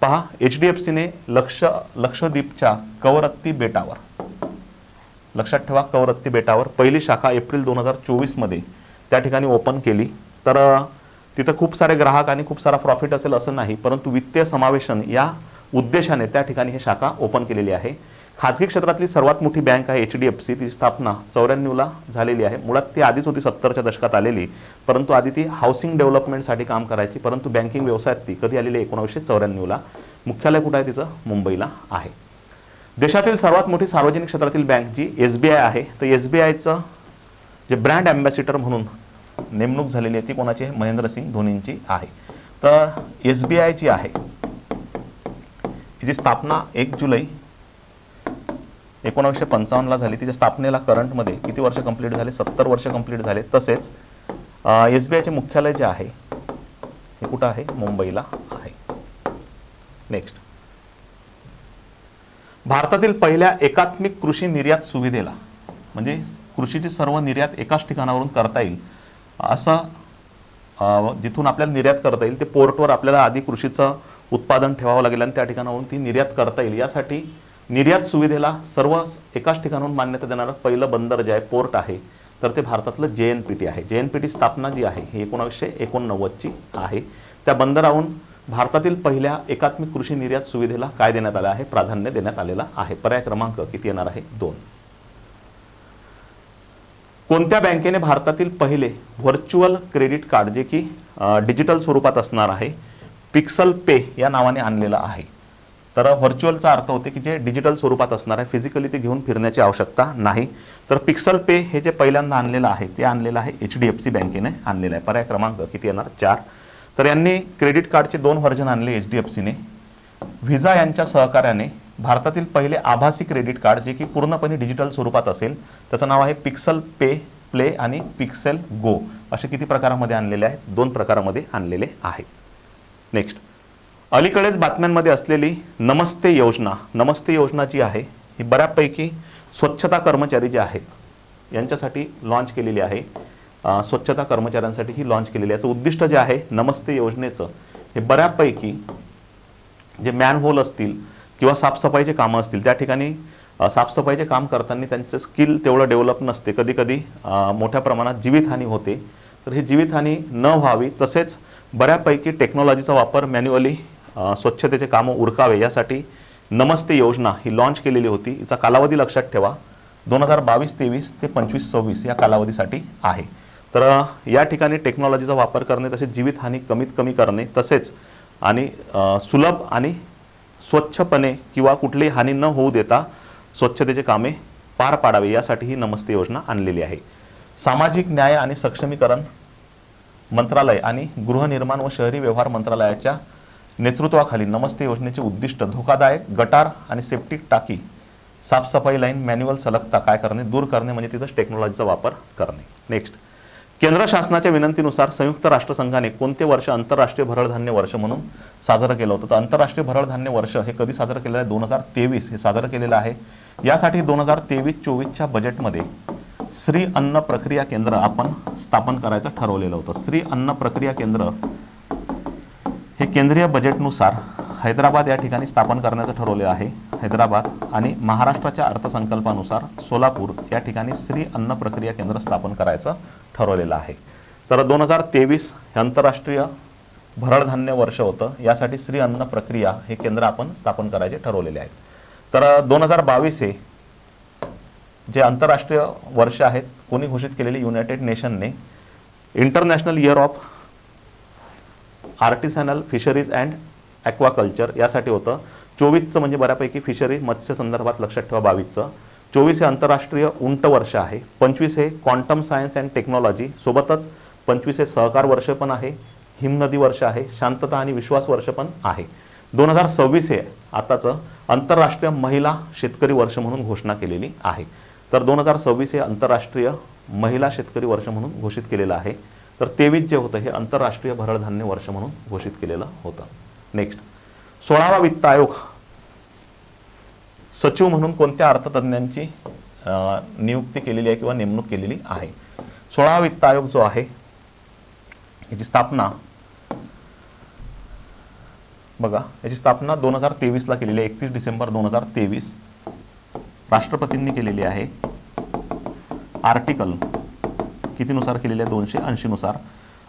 Speaker 1: पहा, HDFCने लक्षद्वीपच्या कवरत्ती बेटावर, लक्षात ठेवा, कवरत्ती बेटावर पहिली शाखा एप्रिल 2024 मध्ये त्या ठिकाणी ओपन केली. तर तिथं खूप सारे ग्राहक आणि खूप सारा प्रॉफिट असेल असं नाही, परंतु वित्तीय समावेशन या उद्देशाने त्या ठिकाणी ही शाखा ओपन केलेली आहे. खाजगी क्षेत्रातली सर्वात मोठी बँक आहे HDFC. तिची स्थापना 94ला झालेली आहे. मुळात ती आधीच होती 70च्या दशकात आलेली, परंतु आधी ती हाऊसिंग डेव्हलपमेंटसाठी काम करायची. परंतु बँकिंग व्यवसायात ती कधी आलेली? 1994ला. मुख्यालय कुठं आहे तिचं? मुंबईला आहे. देशातील सर्वात मोठी सार्वजनिक क्षेत्रातील बँक जी SBI आहे. तर SBIचं जे ब्रँड अँबॅसिडर म्हणून नेमणूक झालेली आहे ती कोणाची आहे? महेंद्रसिंग धोनींची आहे. तर SBI जी आहे तिची स्थापना 1 जुलै 1955ला झाली. तिच्या स्थापनेला करंटमध्ये किती वर्ष कंप्लीट झाले? 70 वर्ष कंप्लीट झाले. तसेच SBIचे मुख्यालय जे आहे हे कुठं आहे? मुंबईला आहे. नेक्स्ट, भारतातील पहिल्या एकात्मिक कृषी निर्यात सुविधेला, म्हणजे कृषीची सर्व निर्यात एकाच ठिकाणावरून करता येईल असं जिथून आपल्याला निर्यात करता येईल ते पोर्टवर आपल्याला आधी कृषीचं उत्पादन ठेवावं लागेल आणि त्या ठिकाणावरून ती निर्यात करता येईल. यासाठी निर्यात सुविधेला सर्व एकाच ठिकाणाहून मान्यता देणारं पहिलं बंदर जे आहे, पोर्ट आहे, तर ते भारतातलं JNPT आहे. JNPT स्थापना जी आहे ही 1989ची आहे. त्या बंदराहून भारतातील पहिल्या एकात्मिक कृषी निर्यात सुविधेला काय देण्यात आलं आहे? प्राधान्य देण्यात आलेलं आहे. पर्याय क्रमांक किती येणार आहे? 2. कोणत्या बँकेने भारतातील पहिले व्हर्च्युअल क्रेडिट कार्ड, जे की डिजिटल स्वरूपात असणार आहे, पिक्सल पे या नावाने आणलेलं आहे? तर व्हर्च्युअलचा अर्थ होते की जे डिजिटल स्वरूपात असणार आहे, फिजिकली ते घेऊन फिरण्याची आवश्यकता नाही. तर पिक्सल पे हे जे पहिल्यांदा आणलेलं आहे ते आणलेलं आहे HDFC बँकेने आणलेलं आहे. पर्याय क्रमांक किती येणार? 4. तर यांनी क्रेडिट कार्डचे 2 व्हर्जन आणले HDFCने. व्हिसा यांच्या सहकार्याने भारतातील पहिले आभासी क्रेडिट कार्ड जे की पूर्णपणे डिजिटल स्वरूपात असेल त्याचं नाव आहे पिक्सल पे प्ले आणि पिक्सेल गो. असे किती प्रकारामध्ये आणलेले आहेत? 2 प्रकारामध्ये आणलेले आहेत. नेक्स्ट, अलीकडेच बातम्यांमध्ये असलेली नमस्ते योजना, नमस्ते योजना जी आहे ही बऱ्यापैकी स्वच्छता कर्मचारी जे आहेत यांच्यासाठी लॉन्च केलेली आहे. स्वच्छता कर्मचाऱ्यांसाठी ही लॉन्च केलेली आहे. याचं उद्दिष्ट जे आहे नमस्ते योजनेचं हे बऱ्यापैकी जे मॅनहोल असतील किंवा साफसफाईचे कामं असतील त्या ठिकाणी साफसफाईचे काम करताना त्यांचं स्किल तेवढं डेव्हलप नसते. कधी कधी मोठ्या प्रमाणात जीवितहानी होते. तर ही जीवितहानी न व्हावी, तसेच बऱ्यापैकी टेक्नॉलॉजीचा वापर मॅन्युअली स्वच्छतेचे कामं उरकावे यासाठी नमस्ते योजना ही लॉन्च केलेली होती. हिचा कालावधी लक्षात ठेवा 2022-23 ते 25-26 या कालावधीसाठी आहे. तर या ठिकाणी टेक्नॉलॉजीचा वापर करणे, तसेच जीवितहानी कमीत कमी करणे, तसेच आणि सुलभ आणि स्वच्छपणे किंवा कुठलीही हानी न होऊ देता स्वच्छतेचे कामे पार पाडावे यासाठी ही नमस्ते योजना आणलेली आहे. सामाजिक न्याय आणि सक्षमीकरण मंत्रालय आणि गृहनिर्माण व शहरी व्यवहार मंत्रालयाच्या नेतृत्वाखाली नमस्ते योजनेचे उद्दिष्ट धोकादायक गटार आणि सेप्टिक टाकी, साफसफाई लाईन, मॅन्युअल सलगता काय करणे, दूर करणे, म्हणजे तिथंच टेक्नॉलॉजीचा वापर करणे. नेक्स्ट, केंद्र शासनाच्या विनंतीनुसार संयुक्त राष्ट्रसंघाने कोणते वर्ष आंतरराष्ट्रीय भरडधान्य वर्ष म्हणून साजरं केलं होतं? तर आंतरराष्ट्रीय भरडधान्य वर्ष हे कधी साजरं केलेलं आहे? 2023 हे साजरं केलेलं आहे. यासाठी 2023-24च्या बजेटमध्ये श्री अन्न प्रक्रिया केंद्र आपण स्थापन करायचं ठरवलेलं होतं. श्री अन्न प्रक्रिया केंद्र हे केंद्रीय बजेटनुसार हैदराबाद या ठिकाणी स्थापन करण्याचं ठरवले आहे. हैदराबाद आणि महाराष्ट्राच्या अर्थसंकल्पानुसार सोलापूर या ठिकाणी श्री अन्न प्रक्रिया केंद्र स्थापन करायचं ठरवलेलं आहे. तर 2023 हे आंतरराष्ट्रीय भरडधान्य वर्ष होतं. यासाठी श्री अन्न प्रक्रिया हे केंद्र आपण स्थापन करायचे ठरवलेले आहे. तर 2022 हे जे आंतरराष्ट्रीय वर्ष आहेत कोणी घोषित केलेले? युनायटेड नेशनने. International year of artisanal fisheries and aquaculture यासाठी होतं. 24चं म्हणजे बऱ्यापैकी फिशरी मत्स्य संदर्भात लक्षात ठेवा. 22चं 24 हे आंतरराष्ट्रीय उंट वर्ष आहे. 25 हे क्वांटम सायन्स अँड टेक्नॉलॉजी, सोबतच 25 हे सहकार वर्ष पण आहे, हिमनदी वर्ष आहे, शांतता आणि विश्वास वर्ष पण आहे. 2026 हे आताचं आंतरराष्ट्रीय महिला शेतकरी वर्ष म्हणून घोषणा केलेली आहे. तर 2026 हे आंतरराष्ट्रीय महिला शेतकरी वर्ष म्हणून घोषित केलेलं आहे. तर 23 जे होतं हे आंतरराष्ट्रीय भरडधान्य वर्ष म्हणून घोषित केलेलं होतं. नेक्स्ट, 16वा वित्त आयोग सचिव म्हणून कोणत्या अर्थतज्ञांची नियुक्ती केलेली आहे किंवा नेमणूक केलेली आहे? 16वा वित्त आयोग जो आहे याची स्थापना बघा, याची स्थापना 2023ला केलेली आहे. 31 डिसेंबर 2023 राष्ट्रपतींनी केलेली आहे. आर्टिकल कितीनुसार केलेली आहे? 280 नुसार.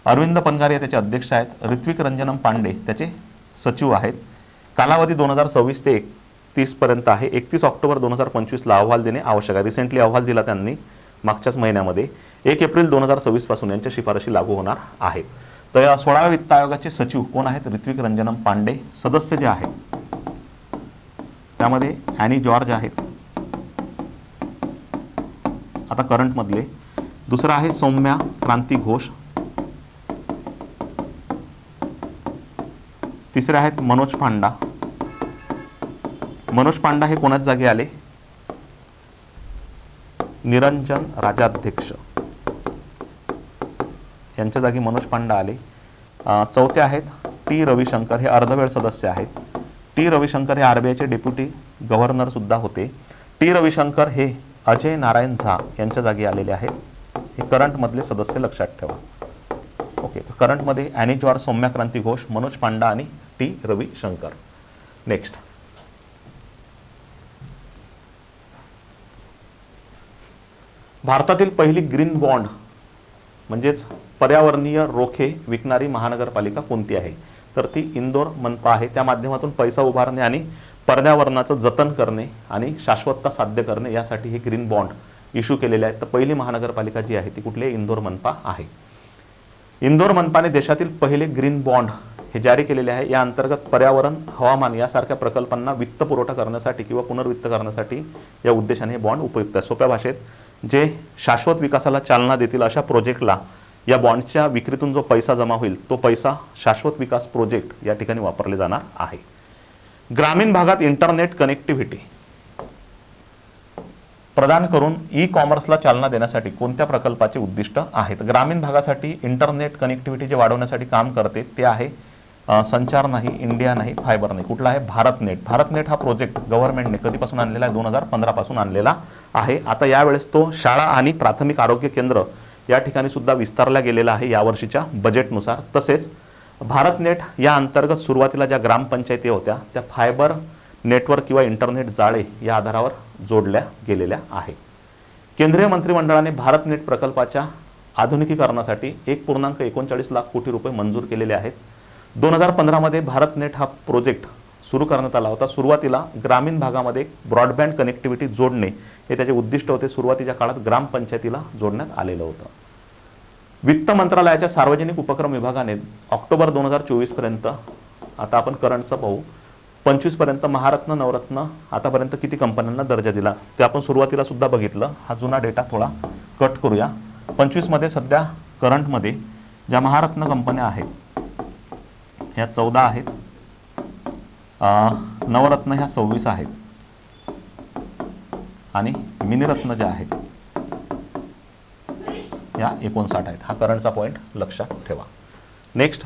Speaker 1: अरविंद पनगारिया त्याचे अध्यक्ष आहेत. ऋत्विक रंजनम पांडे त्याचे सचिव आहेत. कालावधी 2026 ते 31 पर्यंत आहे. 31 ऑक्टोबर 2025ला अहवाल देणे आवश्यक आहे. रिसेंटली अहवाल दिला त्यांनी मागच्याच महिन्यामध्ये. 1 एप्रिल 2026 पासून यांच्या शिफारशी लागू होणार आहेत. तर या 16व्या वित्त आयोगाचे सचिव कोण आहेत? ऋत्विक रंजनम पांडे. सदस्य जे आहेत त्यामध्ये ॲनी जॉर्ज आहेत, आता करंटमधले. दुसरा आहे सौम्या क्रांती घोष. तिसरे आहेत मनोज पांडा. मनोज पांडा हे कोणाच जागी आले? निरंजन राजाध्यक्ष यांच्या जागी मनोज पांडा आले. चौथे आहेत टी रविशंकर, हे अर्धवेळ सदस्य आहेत. टी रविशंकर हे आरबीआयचे डेप्युटी गव्हर्नर सुद्धा होते. टी रविशंकर हे अजय नारायण झा यांच्या जागी आलेले आहेत. हे करंटमधले सदस्य लक्षात ठेवा. ओके, तर करंटमध्ये ॲनी जॉर्ज, सौम्या क्रांती घोष, मनोज पांडा आणि टी रविशंकर. नेक्स्ट, भारतातील पहिली ग्रीन बॉन्ड म्हणजेच पर्यावरणीय रोखे विकणारी महानगरपालिका कोणती आहे? तर ती इंदोर मनपा आहे. त्या माध्यमातून पैसा उभारणे आणि पर्यावरणाचं जतन करणे आणि शाश्वतता साध्य करणे यासाठी हे ग्रीन बॉन्ड इश्यू केलेले आहेत. तर पहिली महानगरपालिका जी आहे ती कुठली आहे? इंदोर मनपा आहे. इंदोर मनपाने देशातील पहिले ग्रीन बॉन्ड हे जारी केलेले आहे. या अंतर्गत पर्यावरण, हवामान यासारख्या प्रकल्पांना वित्त पुरवठा करण्यासाठी किंवा पुनर्वित्त करण्यासाठी या उद्देशाने हे बॉन्ड उपयुक्त आहे. सोप्या भाषेत जे शाश्वत विकासाला चालना देतील अशा प्रोजेक्टला या बॉन्डच्या विक्रीतून जो पैसा जमा होईल तो पैसा शाश्वत विकास प्रोजेक्ट या ठिकाणी वापरले जाणार आहे. ग्रामीण भागात इंटरनेट कनेक्टिव्हिटी प्रदान करून ई कॉमर्सला चालना देण्यासाठी कोणत्या प्रकल्पाचे उद्दिष्ट आहेत? ग्रामीण भागासाठी इंटरनेट कनेक्टिव्हिटी जे वाढवण्यासाठी काम करते ते आहे संचार नाही, इंडिया नाही, फायबर नाही. कुठला आहे? भारतनेट. भारतनेट हा प्रोजेक्ट गव्हर्नमेंटने कधीपासून आणलेला आहे? 2015 पासून आणलेला आहे. आता यावेळेस तो शाळा आणि प्राथमिक आरोग्य केंद्र या ठिकाणी सुद्धा विस्तारला गेलेला आहे यावर्षीच्या बजेटनुसार. तसेच भारतनेट या अंतर्गत सुरुवातीला ज्या ग्रामपंचायती होत्या त्या फायबर नेटवर्क किंवा इंटरनेट जाळे या आधारावर जोडल्या गेलेल्या आहेत. केंद्रीय मंत्रिमंडळाने भारतनेट प्रकल्पाच्या आधुनिकीकरणासाठी 1.39 लाख कोटी रुपये मंजूर केलेले आहेत. 2015 मध्ये भारतनेट हा प्रोजेक्ट सुरू करण्यात आला होता. सुरुवातीला ग्रामीण भागामध्ये ब्रॉडबँड कनेक्टिव्हिटी जोडणे हे त्याचे उद्दिष्ट होते. सुरुवातीच्या काळात ग्रामपंचायतीला जोडण्यात आलेलं होतं. वित्त मंत्रालयाच्या सार्वजनिक उपक्रम विभागाने ऑक्टोबर 2024 पर्यंत, आता आपण करंटचं पाहू, 25 पर्यंत महारत्न, नवरत्न आतापर्यंत किती कंपन्यांना दर्जा दिला ते आपण सुरुवातीला सुद्धा बघितलं. हा जुना डेटा थोडा कट करूया. 25 मध्ये सध्या करंटमध्ये ज्या महारत्न कंपन्या आहेत ह्या 14 आहेत, नवरत्न ह्या 26 आहेत आणि मिनिरत्न ज्या आहेत या 59 आहेत. हा करंटचा पॉईंट लक्षात ठेवा. नेक्स्ट,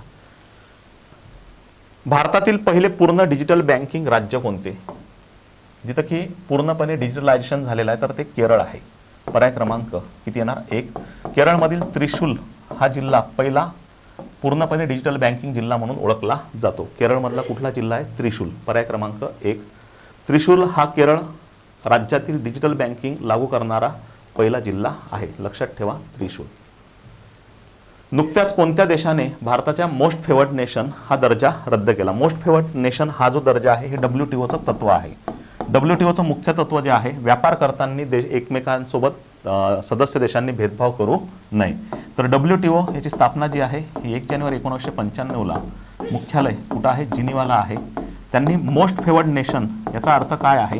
Speaker 1: भारतातील पहिले पूर्ण डिजिटल बँकिंग राज्य कोणते? जिथं की पूर्णपणे डिजिटलायझेशन झालेलं आहे तर ते केरळ आहे. पर्याय क्रमांक किती येणार? 1. केरळमधील त्रिशूल हा जिल्हा पहिला पूर्णपणे डिजिटल बँकिंग जिल्हा म्हणून ओळखला जातो. केरळमधला कुठला जिल्हा आहे? त्रिशूल. पर्याय क्रमांक 1. त्रिशूल हा केरळ राज्यातील डिजिटल बँकिंग लागू करणारा पहिला जिल्हा आहे. लक्षात ठेवा त्रिशूल. नुकत्याच कोणत्या देशाने भारताच्या मोस्ट फेवर्ड नेशन हा दर्जा रद्द केला? मोस्ट फेवर्ड नेशन हा जो दर्जा आहे हे WTOचं तत्व आहे. WTOचं मुख्य तत्व जे आहे, व्यापार करताना एकमेकांसोबत सदस्य देशांनी भेदभाव करू नये. तर WTO याची स्थापना जी आहे ही 1 जानेवारी 1995ला मुख्यालय कुठं आहे, जिनिवाला आहे. त्यांनी मोस्ट फेवर्ड नेशन याचा अर्थ काय आहे,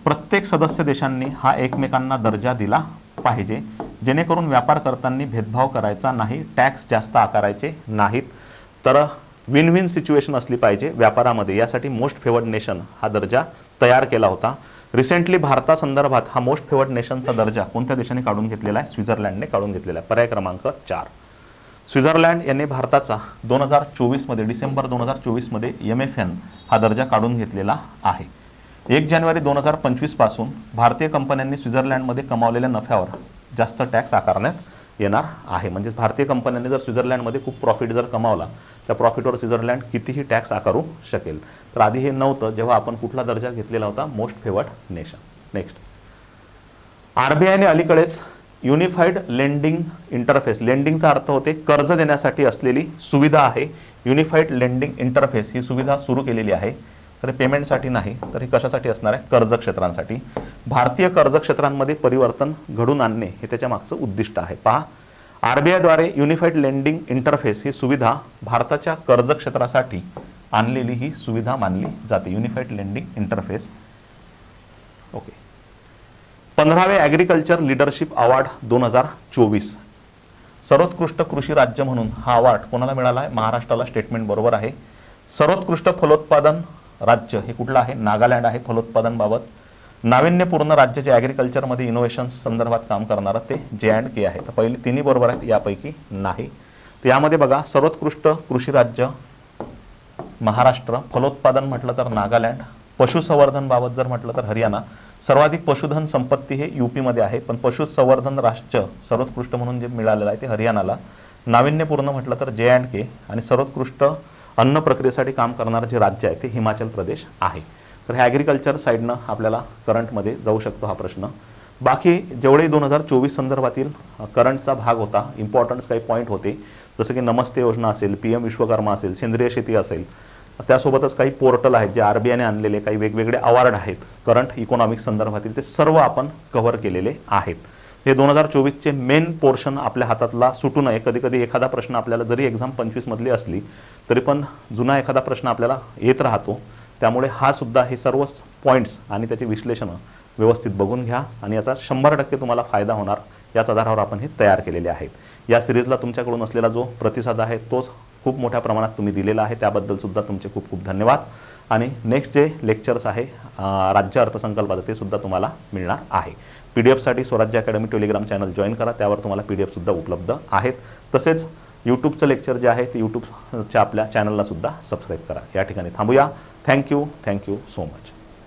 Speaker 1: प्रत्येक सदस्य देशांनी हा एकमेकांना दर्जा दिला पाहिजे, जेणेकरून व्यापार करताना भेदभाव करायचा नाही, टॅक्स जास्त आकारायचे नाहीत, तर विन विन सिच्युएशन असली पाहिजे व्यापारामध्ये. यासाठी मोस्ट फेवर्ड नेशन हा दर्जा तयार केला होता. रिसेंटली भारतासंदर्भात हा मोस्ट फेवर्ड नेशनचा दर्जा कोणत्या देशाने काढून घेतलेला आहे, स्वित्झर्लंडने काढून घेतलेला आहे. पर्याय क्रमांक 4. स्वित्झर्लंड यांनी भारताचा 2024 मध्ये डिसेंबर 2024 मध्ये MFN हा दर्जा काढून घेतलेला आहे. 1 जानेवारी 2025 पासून भारतीय कंपन्यांनी स्वित्झर्लंडमध्ये कमावलेल्या नफ्यावर जास्त टॅक्स आकारण्यात येणार आहे. म्हणजे भारतीय कंपन्यांनी जर स्वित्झर्लंडमध्ये खूप प्रॉफिट जर कमावला, त्या प्रॉफिटवर स्वित्झर्लंड कितीही टॅक्स आकारू शकेल. तर आधी हे नव्हतं, जेव्हा आपण कुठला दर्जा घेतलेला होता, मोस्ट फेवर्ड नेशन. नेक्स्ट, RBIने अलीकडेच युनिफाईड लेंडिंग इंटरफेस, लेंडिंगचा अर्थ होते कर्ज देण्यासाठी असलेली सुविधा आहे. युनिफाईड लेंडिंग इंटरफेस ही सुविधा सुरू केलेली आहे. तर पेमेंटसाठी नाही, तर ही कशासाठी असणार आहे, कर्ज क्षेत्रांसाठी. भारतीय कर्ज क्षेत्रांमध्ये परिवर्तन घडून आणणे हे त्याच्या मागचं उद्दिष्ट आहे. पहा, RBIद्वारे युनिफाईड लेंडिंग इंटरफेस ही सुविधा भारताच्या कर्ज क्षेत्रासाठी आणलेली ही सुविधा मानली जाते. Unified lending interface. ओके. 15वे ॲग्रिकल्चर लीडरशिप अवॉर्ड 2024, सर्वोत्कृष्ट कृषी राज्य म्हणून हा अवॉर्ड कोणाला मिळाला आहे, महाराष्ट्राला. स्टेटमेंट बरोबर आहे. सर्वोत्कृष्ट फलोत्पादन राज्य हे कुठलं आहे, नागालँड आहे फलोत्पादन बाबत. नाविन्यपूर्ण राज्य जे ॲग्रिकल्चरमध्ये इनोव्हेशन संदर्भात काम करणारं ते J&K आहे. तर पहिली तिन्ही बरोबर आहेत, यापैकी नाही. तर यामध्ये बघा, सर्वोत्कृष्ट कृषी राज्य महाराष्ट्र, फलोत्पादन म्हटलं तर नागालँड, पशुसंवर्धन बाबत जर म्हटलं तर हरियाणा, सर्वाधिक पशुधन संपत्ती हे UPमध्ये आहे, पण पशुसंवर्धन राज्य सर्वोत्कृष्ट म्हणून जे मिळालेलं आहे ते हरियाणाला. नाविन्यपूर्ण म्हटलं तर J&K, आणि सर्वोत्कृष्ट अन्न प्रक्रियेसाठी काम करणारं जे राज्य आहे ते हिमाचल प्रदेश आहे. तर हे ॲग्रिकल्चर साईडनं आपल्याला करंटमध्ये जाऊ शकतो हा प्रश्न. बाकी जेवढे 2024 संदर्भातील करंटचा भाग होता, इम्पॉर्टन्स काही पॉईंट होते, जसं की नमस्ते योजना असेल, PM विश्वकर्मा असेल, सेंद्रिय शेती असेल, त्यासोबतच काही पोर्टल आहेत जे RBIने आणलेले, काही वेगवेगळे अवॉर्ड आहेत करंट इकॉनॉमिक्स संदर्भातील, ते सर्व आपण कव्हर केलेले आहेत. हे 2024चे मेन पोर्शन आपल्या हातातला सुटू नये. कधी कधी एखादा प्रश्न आपल्याला, जरी एक्झाम 25 मधली असली तरी पण जुना एखादा प्रश्न आपल्याला येत राहतो. त्यामुळे हा सुद्धा, हे सर्व पॉईंट्स आणि त्याचे विश्लेषणं व्यवस्थित बघून घ्या, आणि याचा 100% तुम्हाला फायदा होणार, याच आधारावर आपण हे तयार केलेले आहेत. या सिरीजला तुमच्याकडून असलेला जो प्रतिसाद आहे तोच खूप मोठ्या प्रमाणात तुम्ही दिलेला आहे, त्याबद्दल सुद्धा तुमचे खूप खूप धन्यवाद. आणि नेक्स्ट जे लेक्चर्स आहे राज्य अर्थसंकल्पाचं, ते सुद्धा तुम्हाला मिळणार आहे. PDF साठी स्वराज्य अकॅडमी टेलिग्राम चॅनल जॉईन करा, त्यावर तुम्हाला PDF सुद्धा उपलब्ध आहेत. तसेच यूट्यूबचं लेक्चर जे आहे ते यूट्यूबच्या आपल्या चॅनलला सुद्धा सबस्क्राईब करा. या ठिकाणी थांबूया. Thank you so much.